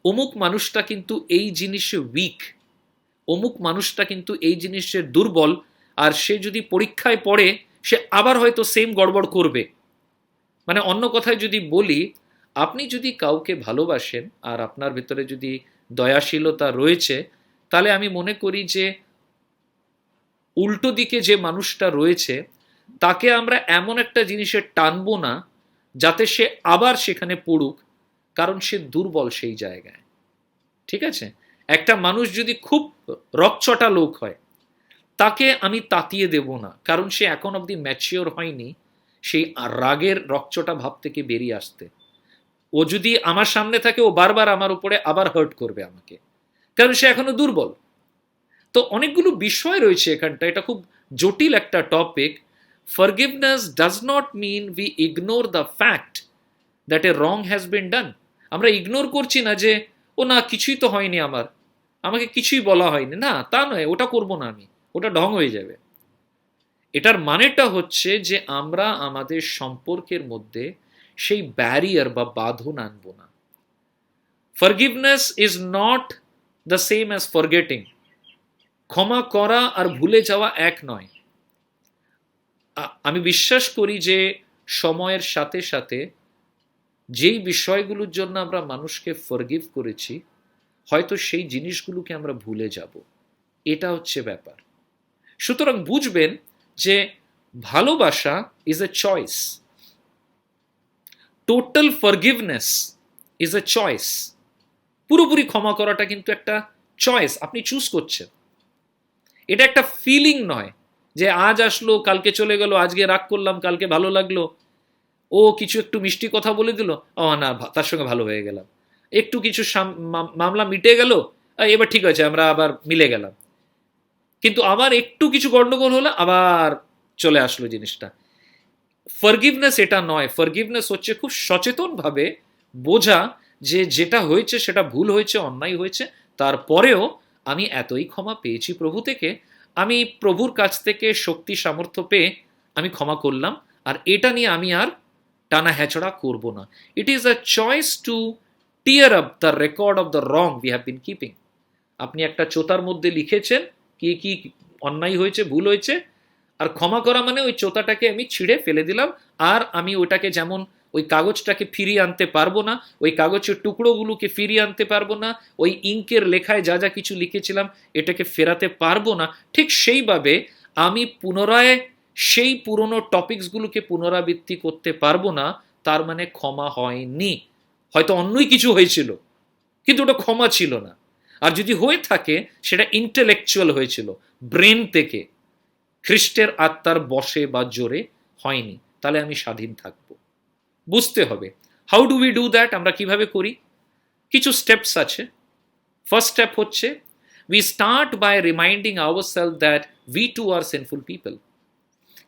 Speaker 1: অমুক মানুষটা কিন্তু এই জিনিসে উইক, অমুক মানুষটা কিন্তু এই জিনিসে দুর্বল, আর সে যদি পরীক্ষায় পড়ে সে আবার হয়তো সেম গড়বড় করবে। মানে অন্য কথায় যদি বলি, আপনি যদি কাউকে ভালোবাসেন আর আপনার ভেতরে যদি দয়াশীলতা রয়েছে, তাহলে আমি মনে করি যে উল্টো দিকে যে মানুষটা রয়েছে তাকে আমরা এমন একটা জিনিসে টানবো না যাতে সে আবার সেখানে পড়ুক, কারণ সে দুর্বল সেই জায়গায়। ঠিক আছে? একটা মানুষ যদি খুব রকচটা লোক হয়, তাকে আমি তাতিয়ে দেব না, কারণ সে এখন অবধি ম্যাচিওর হয়নি সেই রাগের রকচটা ভাব থেকে বেরিয়ে আসতে। ও যদি আমার সামনে থাকে, ও বারবার আমার উপরে আবার হার্ট করবে আমাকে, কারণ সে এখনো দুর্বল। তো অনেকগুলো বিষয় রয়েছে এখানটা, এটা খুব জটিল একটা topic. Forgiveness does not mean we ignore the fact that a wrong has been done. আমরা ইগনোর করছি না যে ও না কিছুই তো হয়নি আমার, আমাকে কিছুই বলা হয়নি, না তা নয়, ওটা করব না আমি, ওটা ঢং হয়ে যাবে। এটার মানেটা হচ্ছে যে আমরা আমাদের সম্পর্কের মধ্যে সেই ব্যারিয়ার বা বাঁধন আনব না। Forgiveness is not the same as forgetting. ক্ষমা করা আর ভুলে যাওয়া এক নয়। আমি বিশ্বাস করি যে সময়ের সাথে সাথে যেই বিষয়গুলোর জন্য আমরা মানুষকে ফরগিভ করেছি, হয়তো সেই জিনিসগুলোকে আমরা ভুলে যাব। এটা হচ্ছে ব্যাপার। সুতরাং বুঝবেন যে ভালোবাসা is a choice, total forgiveness is a choice. পুরোপুরি ক্ষমা করাটা কিন্তু একটা চয়েস, আপনি চুজ করছেন। এটা একটা ফিলিং নয় যে আজ আসলো কালকে চলে গেল, আজকে রাগ করলাম কালকে ভালো লাগলো, ও কিছু একটু মিষ্টি কথা বলে দিল, ও না তার সঙ্গে ভালো হয়ে গেলাম, একটু কিছু মামলা মিটে গেল, এবার ঠিক আছে আমরা আবার মিলে গেলাম। কিন্তু আবার একটু কিছু গন্ডগোল হলো, আবার চলে আসলো জিনিসটা। ফরগিভনেস এটা নয়। ফরগিভনেস হচ্ছে খুব সচেতনভাবে বোঝা যে যেটা হয়েছে সেটা ভুল হয়েছে, অন্যায় হয়েছে, তারপরেও আমি এতই ক্ষমা পেয়েছি প্রভু থেকে, আমি প্রভুর কাছ থেকে শক্তি সামর্থ্য পেয়ে আমি ক্ষমা করলাম, আর এটা নিয়ে আমি আর টানা হ্যাচড়া করব না। It is a choice to tear up the record of the wrong we have been keeping. আপনি একটা চোতার মধ্যে লিখেছেন কি কি অন্যায় হয়েছে, ভুল হয়েছে, আর ক্ষমা করা মানে ওই চোতাটাকে আমি ছিঁড়ে ফেলে দিলাম, আর আমি ওটাকে যেমন ওই কাগজটাকে ফিরিয়ে আনতে পারবো না, ওই কাগজের টুকরোগুলোকে ফিরিয়ে আনতে পারবো না, ওই ইঙ্কের লেখায় যা যা কিছু লিখেছিলাম এটাকে ফেরাতে পারবো না, ঠিক সেইভাবে আমি পুনরায় সেই পুরনো টপিকসগুলোকে পুনরাবৃত্তি করতে পারবো না। তার মানে ক্ষমা হয়নি। হয়তো অন্যই কিছু হয়েছিল, কিন্তু ওটা ক্ষমা ছিল না। আর যদি হয়ে থাকে সেটা ইন্টেলেকচুয়াল হয়েছিল, ব্রেন থেকে, খ্রিস্টের আত্মার বশে বা জোরে হয়নি। তাহলে আমি স্বাধীন থাকব। বুঝতে হবে how do we do that, আমরা কিভাবে করি। কিছু স্টেপস আছে। ফার্স্ট স্টেপ হচ্ছে we start by reminding ourselves that we too are sinful people.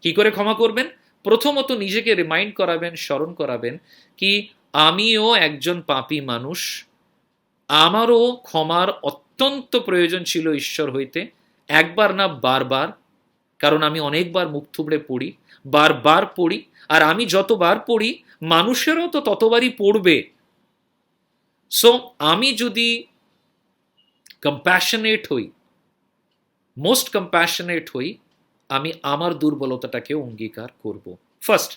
Speaker 1: কি করে ক্ষমা করবেন? প্রথমত নিজেকে রিমাইন্ড করাবেন, স্মরণ করাবেন কি আমিও একজন পাপী মানুষ, আমারও ক্ষমার অত্যন্ত প্রয়োজন ছিল ঈশ্বর হইতে, একবার না বারবার, কারণ আমি অনেকবার মুখ থুবড়ে পড়ি, বারবার পড়ি, আর আমি যতবার পড়ি মানুষেরও তো ততবারই পড়বে। সো আমি যদি কম্প্যাশনেট হই, মোস্ট কম্প্যাশনেট হই, আমি আমার দুর্বলতাটাকে অঙ্গীকার করব ফার্স্ট।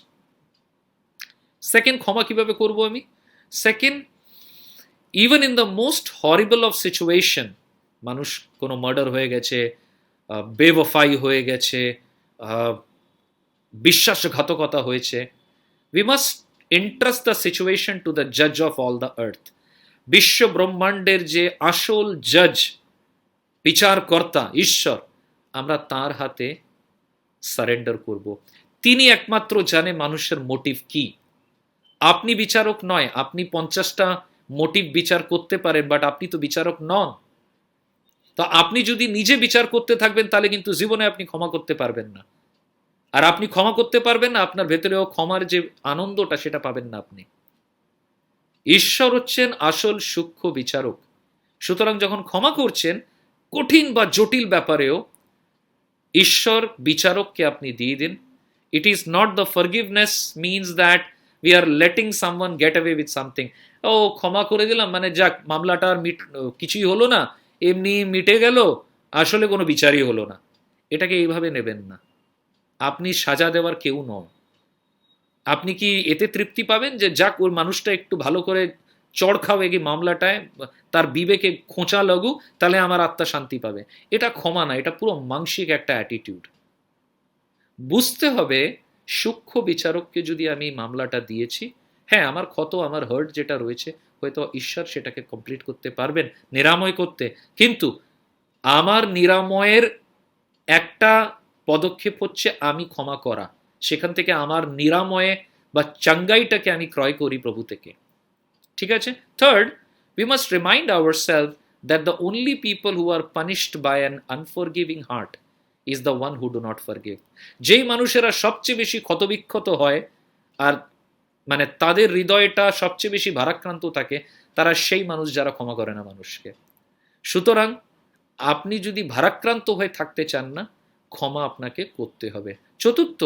Speaker 1: সেকেন্ড, ক্ষমা কিভাবে করব আমি? Second, even in the most horrible of situation, মানুষ কোনো মার্ডার হয়ে গেছে, বেওয়ফাই হয়ে গেছে, বিশ্বাসঘাতকতা হয়েছে, we must entrust the situation to the judge of all the earth. বিশ্ব ব্রহ্মাণ্ডের যে আসল জজ, বিচারকর্তা ঈশ্বর, আমরা তার হাতে সারেন্ডার করব। তিনি একমাত্র জানে মানুষের মোটিভ কি। আপনি বিচারক নয়, আপনি 50টা মোটিভ বিচার করতে পারেন, বাট আপনি তো বিচারক নন। তো আপনি যদি নিজে বিচার করতে থাকবেন তাহলে কিন্তু জীবনে আপনি ক্ষমা করতে পারবেন না। আর আপনি ক্ষমা করতে পারবেন না, আপনার ভেতরেও ক্ষমার যে আনন্দটা সেটা পাবেন না আপনি। ঈশ্বর হচ্ছেন আসল সূক্ষ্ম বিচারক। সুতরাং যখন ক্ষমা করছেন কঠিন বা জটিল ব্যাপারেও ঈশ্বর বিচারককে আপনি দিয়ে দিন। It is not the forgiveness means that we are letting someone get away with something. ও ক্ষমা করে দিলাম মানে যাক, মামলাটা আর কিছুই হলো না, এমনি মিটে গেল, আসলে কোনো বিচারই হলো না। এটাকে এইভাবে নেবেন না। আপনি সাজা দেওয়ার কেউ নন। আপনি কি এতে তৃপ্তি পাবেন যে যাক ওর মানুষটা একটু ভালো করে চড় খাও এগিয়ে মামলাটায়, তার বিবেকে খোঁচা লাগু, তাহলে আমার আত্মা শান্তি পাবে? এটা ক্ষমা না, এটা পুরো মানসিক একটা অ্যাটিটিউড। বুঝতে হবে সূক্ষ্ম বিচারককে যদি আমি মামলাটা দিয়েছি, হ্যাঁ আমার ক্ষত, আমার হার্ট যেটা রয়েছে, হয়তো ঈশ্বর সেটাকে কমপ্লিট করতে পারবেন, নিরাময় করতে, কিন্তু আমার নিরাময়ের একটা পদক্ষেপ হচ্ছে আমি ক্ষমা করা। সেখান থেকে আমার নিরাময়ে বা চাঙ্গাইটাকে আমি ক্রয় করি প্রভু থেকে। ঠিক আছে? Third, we must remind ourselves that the only people who are punished by an unforgiving heart is the one who do not forgive. যেই মানুষেরা সবচেয়ে বেশি ক্ষতবিক্ষত হয় আর মানে তাদের হৃদয়টা সবচেয়ে বেশি ভারাক্রান্ত থাকে, তারা সেই মানুষ যারা ক্ষমা করে না মানুষকে। সুতরাং আপনি যদি ভারাক্রান্ত হয়ে থাকতে চান না, ক্ষমা আপনাকে করতে হবে। চতুর্থ,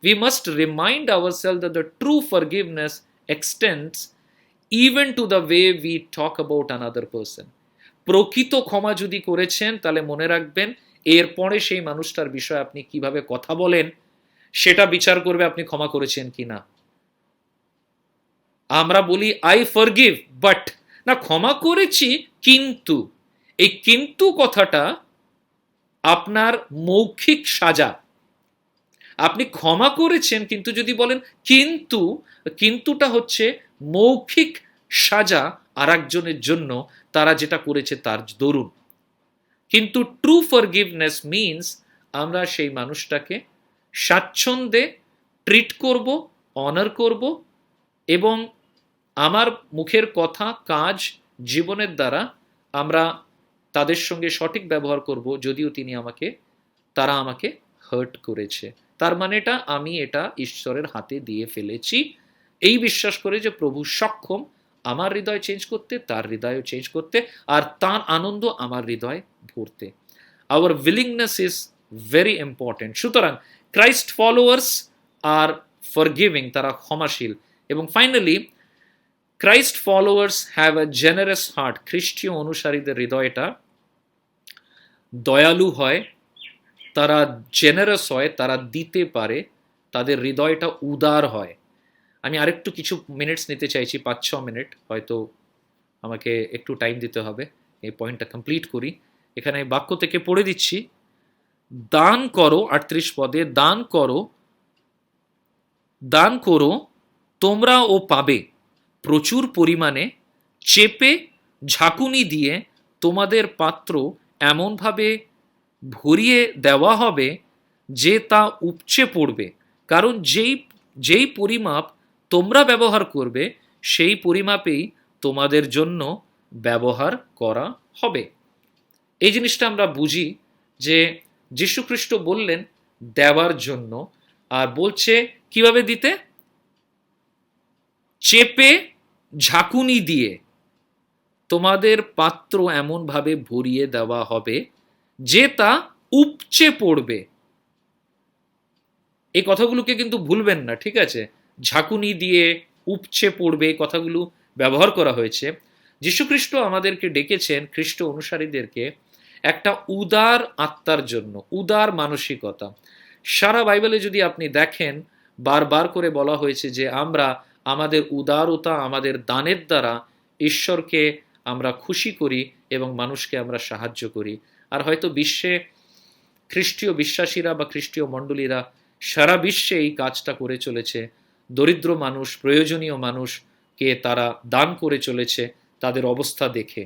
Speaker 1: we must remind ourselves that the true forgiveness extends even to the way we talk about another person. প্রকৃত ক্ষমা যদি করেছেন তাহলে মনে রাখবেন এরপরে সেই মানুষটার বিষয়ে আপনি কিভাবে কথা বলেন সেটা বিচার করবে আপনি ক্ষমা করেছেন কিনা। আমরা বলি আই ফরগিভ, বাট না, ক্ষমা করেছি কিন্তু, এই কিন্তু কথাটা আপনার মৌখিক সাজা। আপনি ক্ষমা করেছেন কিন্তু যদি বলেন কিন্তু, কিন্তুটা হচ্ছে মৌখিক সাজা আর একজনের জন্য, তারা যেটা করেছে তার দরুন। কিন্তু ট্রু ফরগিভনেস মিনস আমরা সেই মানুষটাকে স্বাচ্ছন্দ্যে ট্রিট করব, অনার করব, এবং আমার মুখের কথা, কাজ, জীবনের দ্বারা আমরা তাদের সঙ্গে সঠিক ব্যবহার করব, যদিও তারা আমাকে হার্ট করেছে। তার মানে আমি এটা ঈশ্বরের হাতে দিয়ে ফেলেছি, এই বিশ্বাস করে যে প্রভু সক্ষম আমার হৃদয় চেঞ্জ করতে, তার হৃদয়ও চেঞ্জ করতে, আর তার আনন্দ আমার হৃদয় ভরতে। Our willingness is very important. সুতরাং ক্রাইস্ট ফলোয়ার্স আর ফরগিভিং, তারা ক্ষমাশীল। এবং finally, Christ followers have a generous heart. খ্রিস্টীয় অনুসারীদের হৃদয়টা দয়ালু হয়, তারা জেনারাস হয়, তারা দিতে পারে, তাদের হৃদয়টা উদার হয়। আমি আরেকটু কিছু মিনিটস নিতে চাইছি, 5-6 মিনিট, হয়তো আমাকে একটু টাইম দিতে হবে এই পয়েন্টটা কমপ্লিট করি। এখানে বাক্য থেকে পড়ে দিচ্ছি, দান করো, 38 পদে, দান করো তোমরা ও পাবে, প্রচুর পরিমাণে চেপে ঝাঁকুনি দিয়ে তোমাদের পাত্র এমনভাবে ভরিয়ে দেওয়া হবে যে তা উপচে পড়বে, কারণ যেই পরিমাপ তোমরা ব্যবহার করবে সেই পরিমাপেই তোমাদের জন্য ব্যবহার করা হবে। এই জিনিসটা আমরা বুঝি যে যীশু খ্রিস্ট বললেন দেওয়ার জন্য, আর বলছে কিভাবে দিতে, চেপে ঝাঁকুনি দিয়ে তোমাদের পাত্র এমনভাবে ভরিয়ে দেওয়া হবে যে তা উপচে পড়বে। এই কথাগুলোকে কিন্তু ভুলবেন না, ঠিক আছে? ঝাঁকুনি দিয়ে, উপচে পড়বে, কথাগুলো ব্যবহার করা হয়েছে। যীশুখ্রিস্ট আমাদেরকে ডেকেছেন, খ্রিস্ট অনুসারীদেরকে একটা উদার আত্মার জন্য, উদার মানসিকতা। সারা বাইবেলে যদি আপনি দেখেন, বারবার করে বলা হয়েছে যে আমরা আমাদের উদারতা, আমাদের দানের দ্বারা ঈশ্বরকে আমরা খুশি করি এবং মানুষকে আমরা সাহায্য করি। আর হয়তো বিশ্বে খ্রিস্টীয় বিশ্বাসীরা বা খ্রিস্টীয় মণ্ডলীরা সারা বিশ্বে এই কাজটা করে চলেছে। দরিদ্র মানুষ, প্রয়োজনীয় মানুষকে তারা দান করে চলেছে তাদের অবস্থা দেখে।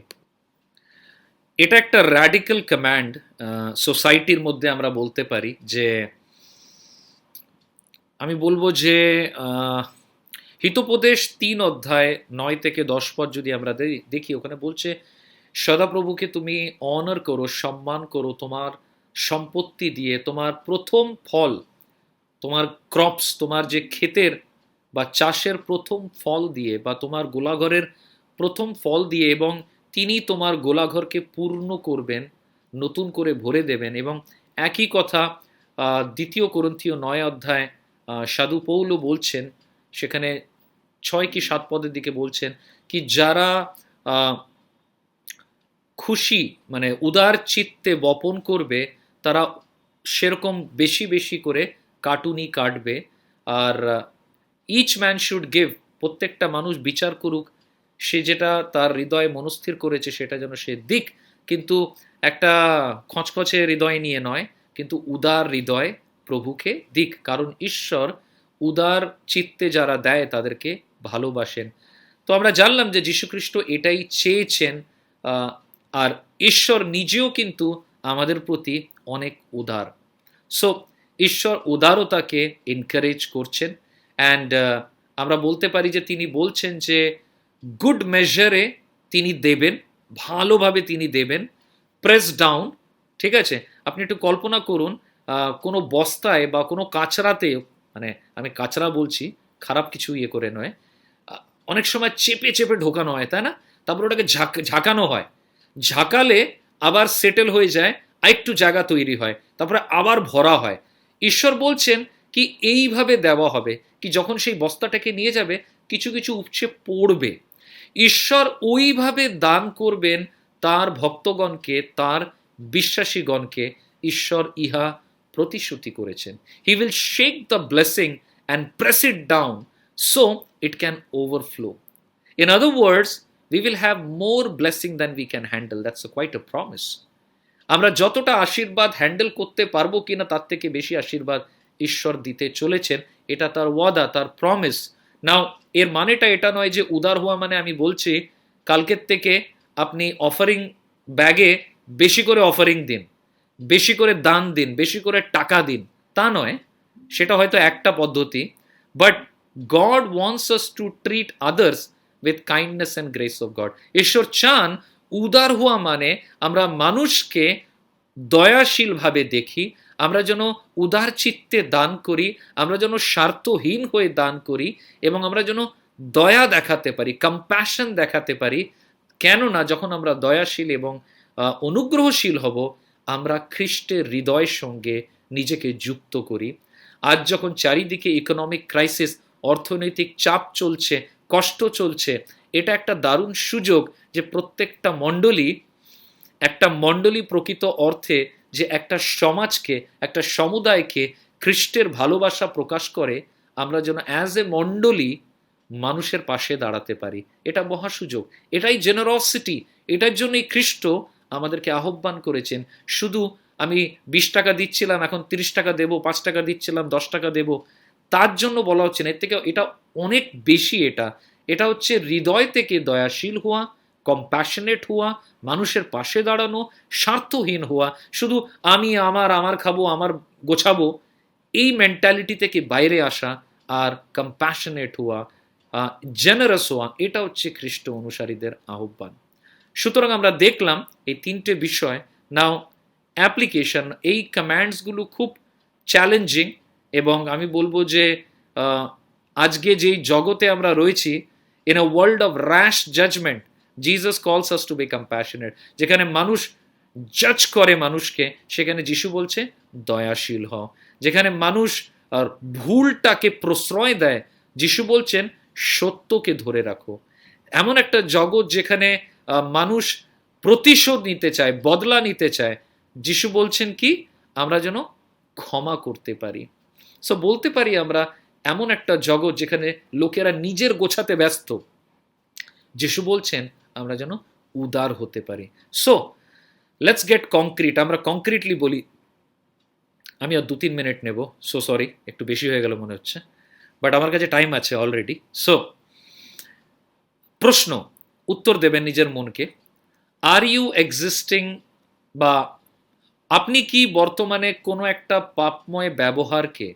Speaker 1: এটা একটা র্যাডিক্যাল কমান্ড সোসাইটির মধ্যে আমরা বলতে পারি। যে আমি বলবো যে হিতোপদেশ 3 অধ্যায় 9 থেকে 10 পদ যদি আমরা দেখি, ওখানে বলছে সদাপ্রভুকে তুমি অনার করো, সম্মান করো তোমার সম্পত্তি দিয়ে, তোমার প্রথম ফল, তোমার ক্রপস, তোমার যে ক্ষেতের বা চাষের প্রথম ফল দিয়ে, বা তোমার গোলাঘরের প্রথম ফল দিয়ে, এবং তিনি তোমার গোলাঘরকে পূর্ণ করবেন, নতুন করে ভরে দেবেন। এবং একই কথা 2 কোরিন্থীয় 9 অধ্যায় সাধু পৌল বলছেন, সেখানে 6 কি 7 পদের দিকে বলছেন কি যারা খুশি মানে উদার চিত্তে বপন করবে, তারা সেরকম বেশি বেশি করে কাটুনি কাটবে। আর ইচ ম্যান শুড গিভ, প্রত্যেকটা মানুষ বিচার করুক, সে যেটা তার হৃদয়ে মনস্থির করেছে সেটা যেন সে দিক, কিন্তু একটা খচখচে হৃদয় নিয়ে নয়, কিন্তু উদার হৃদয় প্রভুকে দিক। কারণ ঈশ্বর উদার চিত্তে যারা দেয় তাদেরকে ভালোবাসেন। তো আমরা জানলাম যে যীশুখ্রিস্ট এটাই চেয়েছেন, আর ঈশ্বর নিজেও কিন্তু আমাদের প্রতি অনেক উদার। সো ঈশ্বর উদারতাকে এনকারেজ করছেন। অ্যান্ড আমরা বলতে পারি যে তিনি বলছেন যে গুড মেজারে তিনি দেবেন, ভালোভাবে তিনি দেবেন, প্রেস ডাউন। ঠিক আছে, আপনি একটু কল্পনা করুন, কোনো বস্তায় বা কোনো কাচরাতে, মানে আমি কাচরা বলছি খারাপ কিছু ইয়ে করে নয়, অনেক সময় চেপে চেপে ঢোকানো হয়, তাই না? তারপর ওটাকে ঝাঁকানো হয়, ঝাঁকালে আবার সেটেল হয়ে যায়, আরেকটু জায়গা তৈরি হয়, তারপরে আবার ভরা হয়। ঈশ্বর বলছেন কি এইভাবে দেওয়া হবে, কি যখন সেই বস্তাটাকে নিয়ে যাবে কিছু কিছু উপচে পড়বে। ঈশ্বর ওইভাবে দান করবেন তার ভক্তগণকে, তার বিশ্বাসীগণকে। ঈশ্বর ইহা প্রতিশ্রুতি করেছেন। He will shake the blessing and press it down so it can overflow. In other words, we will have more blessing than we can handle. That's quite a promise. আমরা যতটা আশীর্বাদ হ্যান্ডেল করতে পারবো কিনা তার থেকে বেশি আশীর্বাদ ঈশ্বর দিতে চলেছেন, এটা তার ওয়াদা, তার প্রমিস। নাও এর মানেটা এটা নয় যে উদার হওয়া মানে আমি বলছি কালকের থেকে আপনি অফারিং ব্যাগে বেশি করে অফারিং দিন, বেশি করে দান দিন, বেশি করে টাকা দিন, তা নয়। সেটা হয়তো একটা পদ্ধতি, but god wants us to treat others with kindness and grace of god. ঈশ্বর চান উদার হওয়া মানে আমরা মানুষকে দয়াশীলভাবে দেখি, আমরা যেন উদার চিত্তে দান করি, আমরা যেন স্বার্থহীন হয়ে দান করি, এবং আমরা যেন দয়া দেখাতে পারি, কম্প্যাশন দেখাতে পারি। কেননা যখন আমরা দয়াশীল এবং অনুগ্রহশীল হব, আমরা খ্রিস্টের হৃদয়ের সঙ্গে নিজেকে যুক্ত করি। আজ যখন চারিদিকে ইকোনমিক ক্রাইসিস, অর্থনৈতিক চাপ চলছে, কষ্ট চলছে, এটা একটা দারুণ সুযোগ যে প্রত্যেকটা মণ্ডলী প্রকৃত অর্থে যে একটা সমাজকে, একটা সমুদায়কে খ্রিস্টের ভালোবাসা প্রকাশ করে, আমরা যেন অ্যাজ এ মণ্ডলী মানুষের পাশে দাঁড়াতে পারি। এটা মহা সুযোগ, এটাই জেনারসিটি। এটার জন্যই খ্রিস্ট আমাদেরকে আহ্বান করেছেন। শুধু আমি 20 টাকা দিচ্ছিলাম, এখন 30 টাকা দেবো, 5 টাকা দিচ্ছিলাম, 10 টাকা দেবো, তার জন্য বলা হচ্ছে না। এর থেকে এটা অনেক বেশি। এটা হচ্ছে হৃদয় থেকে দয়াশীল হওয়া, কম্প্যাশনেট হওয়া, মানুষের পাশে দাঁড়ানো, স্বার্থহীন হওয়া, শুধু আমি আমার খাবো, আমার গোছাবো, এই মেন্টালিটি থেকে বাইরে আসা, আর কম্প্যাশনেট হওয়া, জেনারাস হওয়া, এটা হচ্ছে খ্রিস্ট অনুসারীদের আহ্বান। সুতরাং আমরা দেখলাম এই 3টে বিষয়। নাও অ্যাপ্লিকেশন, এই কমান্ডসগুলো খুব চ্যালেঞ্জিং, এবং আমি বলবো যে আজকে যেই জগতে আমরা রয়েছি, in a world of rash judgement, Jesus calls us two B compassionate. যেখানে মানুষ জাজ করে মানুষকে, সেখানে যিশু বলছে দয়াশীল হও। যেখানে মানুষ ভুলটাকে প্রশ্রয় দেয়, যিশু বলছেন সত্যকে ধরে রাখো। এমন একটা জগৎ যেখানে মানুষ প্রতিশোধ নিতে চায়, বদলা নিতে চায়। যিশু বলছেন কি, আমরা যেন ক্ষমা করতে পারি। সো বলতে পারি আমরা এমন একটা জগৎ যেখানে লোকেরা নিজের গোছাতে ব্যস্ত, যিশু বলছেন আমরা যেন উদার হতে পারি। So let's get concrete. আমরা কংক্রিটলি বলি, আমি আর 2-3 মিনিট নেব, সো সরি, একটু বেশি হয়ে গেল মনে হচ্ছে, বাট আমার কাছে টাইম আছে অলরেডি। সো প্রশ্ন, উত্তর দেবেন নিজের মনকে। আর ইউ এক্সিস্টিং, বা আপনি কি বর্তমানে কোনো একটা পাপময় ব্যবহারকে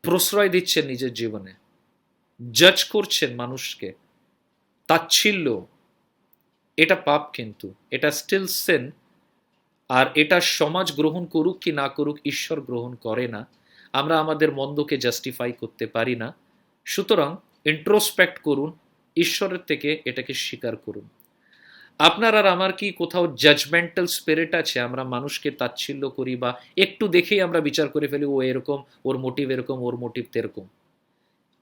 Speaker 1: প্রশ্রয় দিচ্ছেন নিজের জীবনে, জাজ করছেন মানুষকে, তাচ্ছিল্য? এটা পাপ, কিন্তু এটা স্টিল সিন। আর এটা সমাজ গ্রহণ করুক কি না করুক, ঈশ্বর গ্রহণ করে না। আমরা আমাদের মন্দকে জাস্টিফাই করতে পারি না। সুতরাং ইন্ট্রোস্পেক্ট করুন, ঈশ্বরের থেকে এটাকে স্বীকার করুন। আপনার আর আমার কি কোথাও জাজমেন্টাল স্পিরিট আছে? আমরা মানুষকে তাচ্ছিল্য করি, বা একটু দেখেই আমরা বিচার করে ফেলি, ও এরকম, ওর মোটিভ এরকম, ওর মোটিভ তেরকম।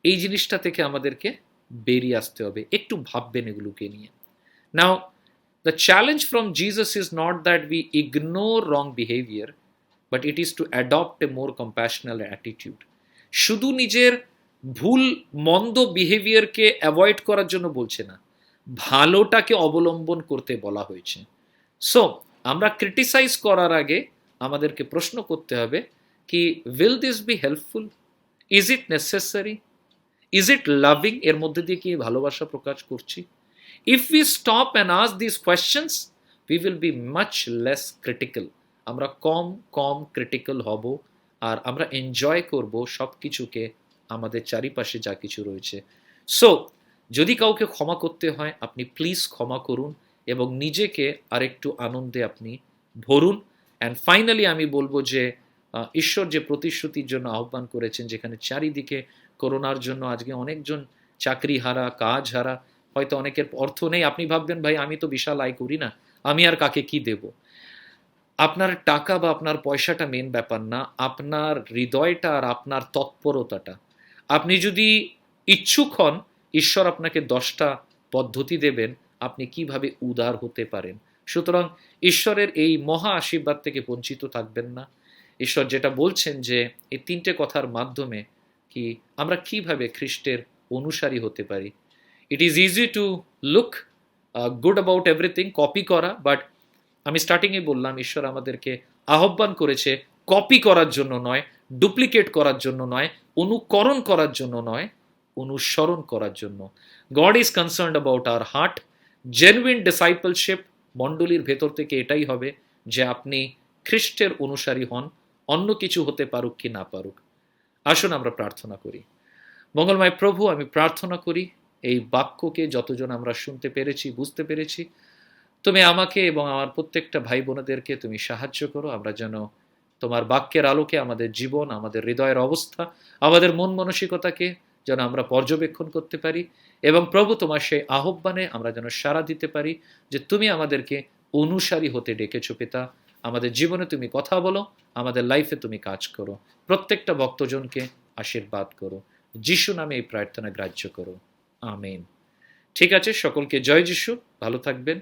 Speaker 1: এই জিনিসটা থেকে আমাদেরকে বেরিয়ে আসতে হবে। একটু ভাববেন এগুলোকে নিয়ে। নাও, the challenge from Jesus is not that we ignore wrong behavior, but it is to adopt a more compassionate attitude. শুধু নিজের ভুল মন্দ বিহেভিয়ারকে অ্যাভয়েড করার জন্য বলছে না, ভালোটাকে অবলম্বন করতে বলা হয়েছে। সো আমরা ক্রিটিসাইজ করার আগে আমাদেরকে প্রশ্ন করতে হবে কি, will this be helpful, is it necessary, is it loving, এর মধ্যে দিয়ে কি ভালোবাসা প্রকাশ করছি? If we stop and ask these questions, we will be much less critical. আমরা কম কম ক্রিটিক্যাল হব, আর আমরা এনজয় করব সব কিছুকে, আমাদের চারিপাশে যা কিছু রয়েছে। সো যদি কাউকে ক্ষমা করতে হয়, আপনি প্লিজ ক্ষমা করুন এবং নিজেকে আরেকটু আনন্দে আপনি ভরুন। অ্যান্ড ফাইনালি আমি বলবো যে ঈশ্বর যে প্রতিশ্রুতির জন্য আহ্বান করেছেন, যেখানে চারিদিকে করোনার জন্য আজকে অনেকজন চাকরি হারা, কাজ হারা, হয়তো অনেকের অর্থ নেই। আপনি ভাববেন, ভাই আমি তো বিশাল আয় করি না, আমি আর কাকে কি দেব? আপনার টাকা বা আপনার পয়সাটা মেন ব্যাপার না, আপনার হৃদয়টা আর আপনার তৎপরতাটা। আপনি যদি ইচ্ছুক হন, ঈশ্বর আপনাকে 10টা পদ্ধতি দেবেন আপনি কিভাবে উদার হতে পারেন। সুতরাং ঈশ্বরের এই মহা আশীর্বাদ থেকে বঞ্চিত থাকবেন না। ঈশ্বর যেটা বলছেন যে এই 3টে কথার মাধ্যমে কি আমরা কিভাবে খ্রিস্টের অনুসারী হতে পারি। It is easy to look good about everything, copy করা, বাট আমি স্টার্টিংয়ে বললাম ঈশ্বর আমাদেরকে আহ্বান করেছে কপি করার জন্য নয়, ডুপ্লিকেট করার জন্য নয়, অনুকরণ করার জন্য নয়, অনুসরণ করার জন্য। God is concerned about our heart. Genuine discipleship মণ্ডলীর ভেতর থেকে এটাই হবে যে আপনি খ্রিস্টের অনুসারী হন, অন্য কিছু হতে পারুক কি না পারুক। আসুন আমরা প্রার্থনা করি। মঙ্গলময় প্রভু, আমি প্রার্থনা করি এই বাক্যকে যতজন আমরা শুনতে পেরেছি, বুঝতে পেরেছি, তুমি আমাকে এবং আমার প্রত্যেকটা ভাই বোনেদেরকে তুমি সাহায্য করো। আমরা যেন তোমার বাক্যের আলোকে আমাদের জীবন, আমাদের হৃদয়ের অবস্থা, আমাদের মন মানসিকতাকে যেন আমরা পর্যবেক্ষণ করতে পারি, এবং প্রভু তোমার সেই আহ্বানে আমরা যেন সাড়া দিতে পারি যে তুমি আমাদেরকে অনুসারী হতে ডেকেছো। পিতা, আমাদের জীবনে তুমি কথা বলো, আমাদের লাইফে তুমি কাজ করো, প্রত্যেকটা ভক্তজনকে আশীর্বাদ করো। যিশু নামে এই প্রার্থনা গ্রাহ্য করো, আমেন। ঠিক আছে, সকলকে জয় যিশু, ভালো থাকবেন।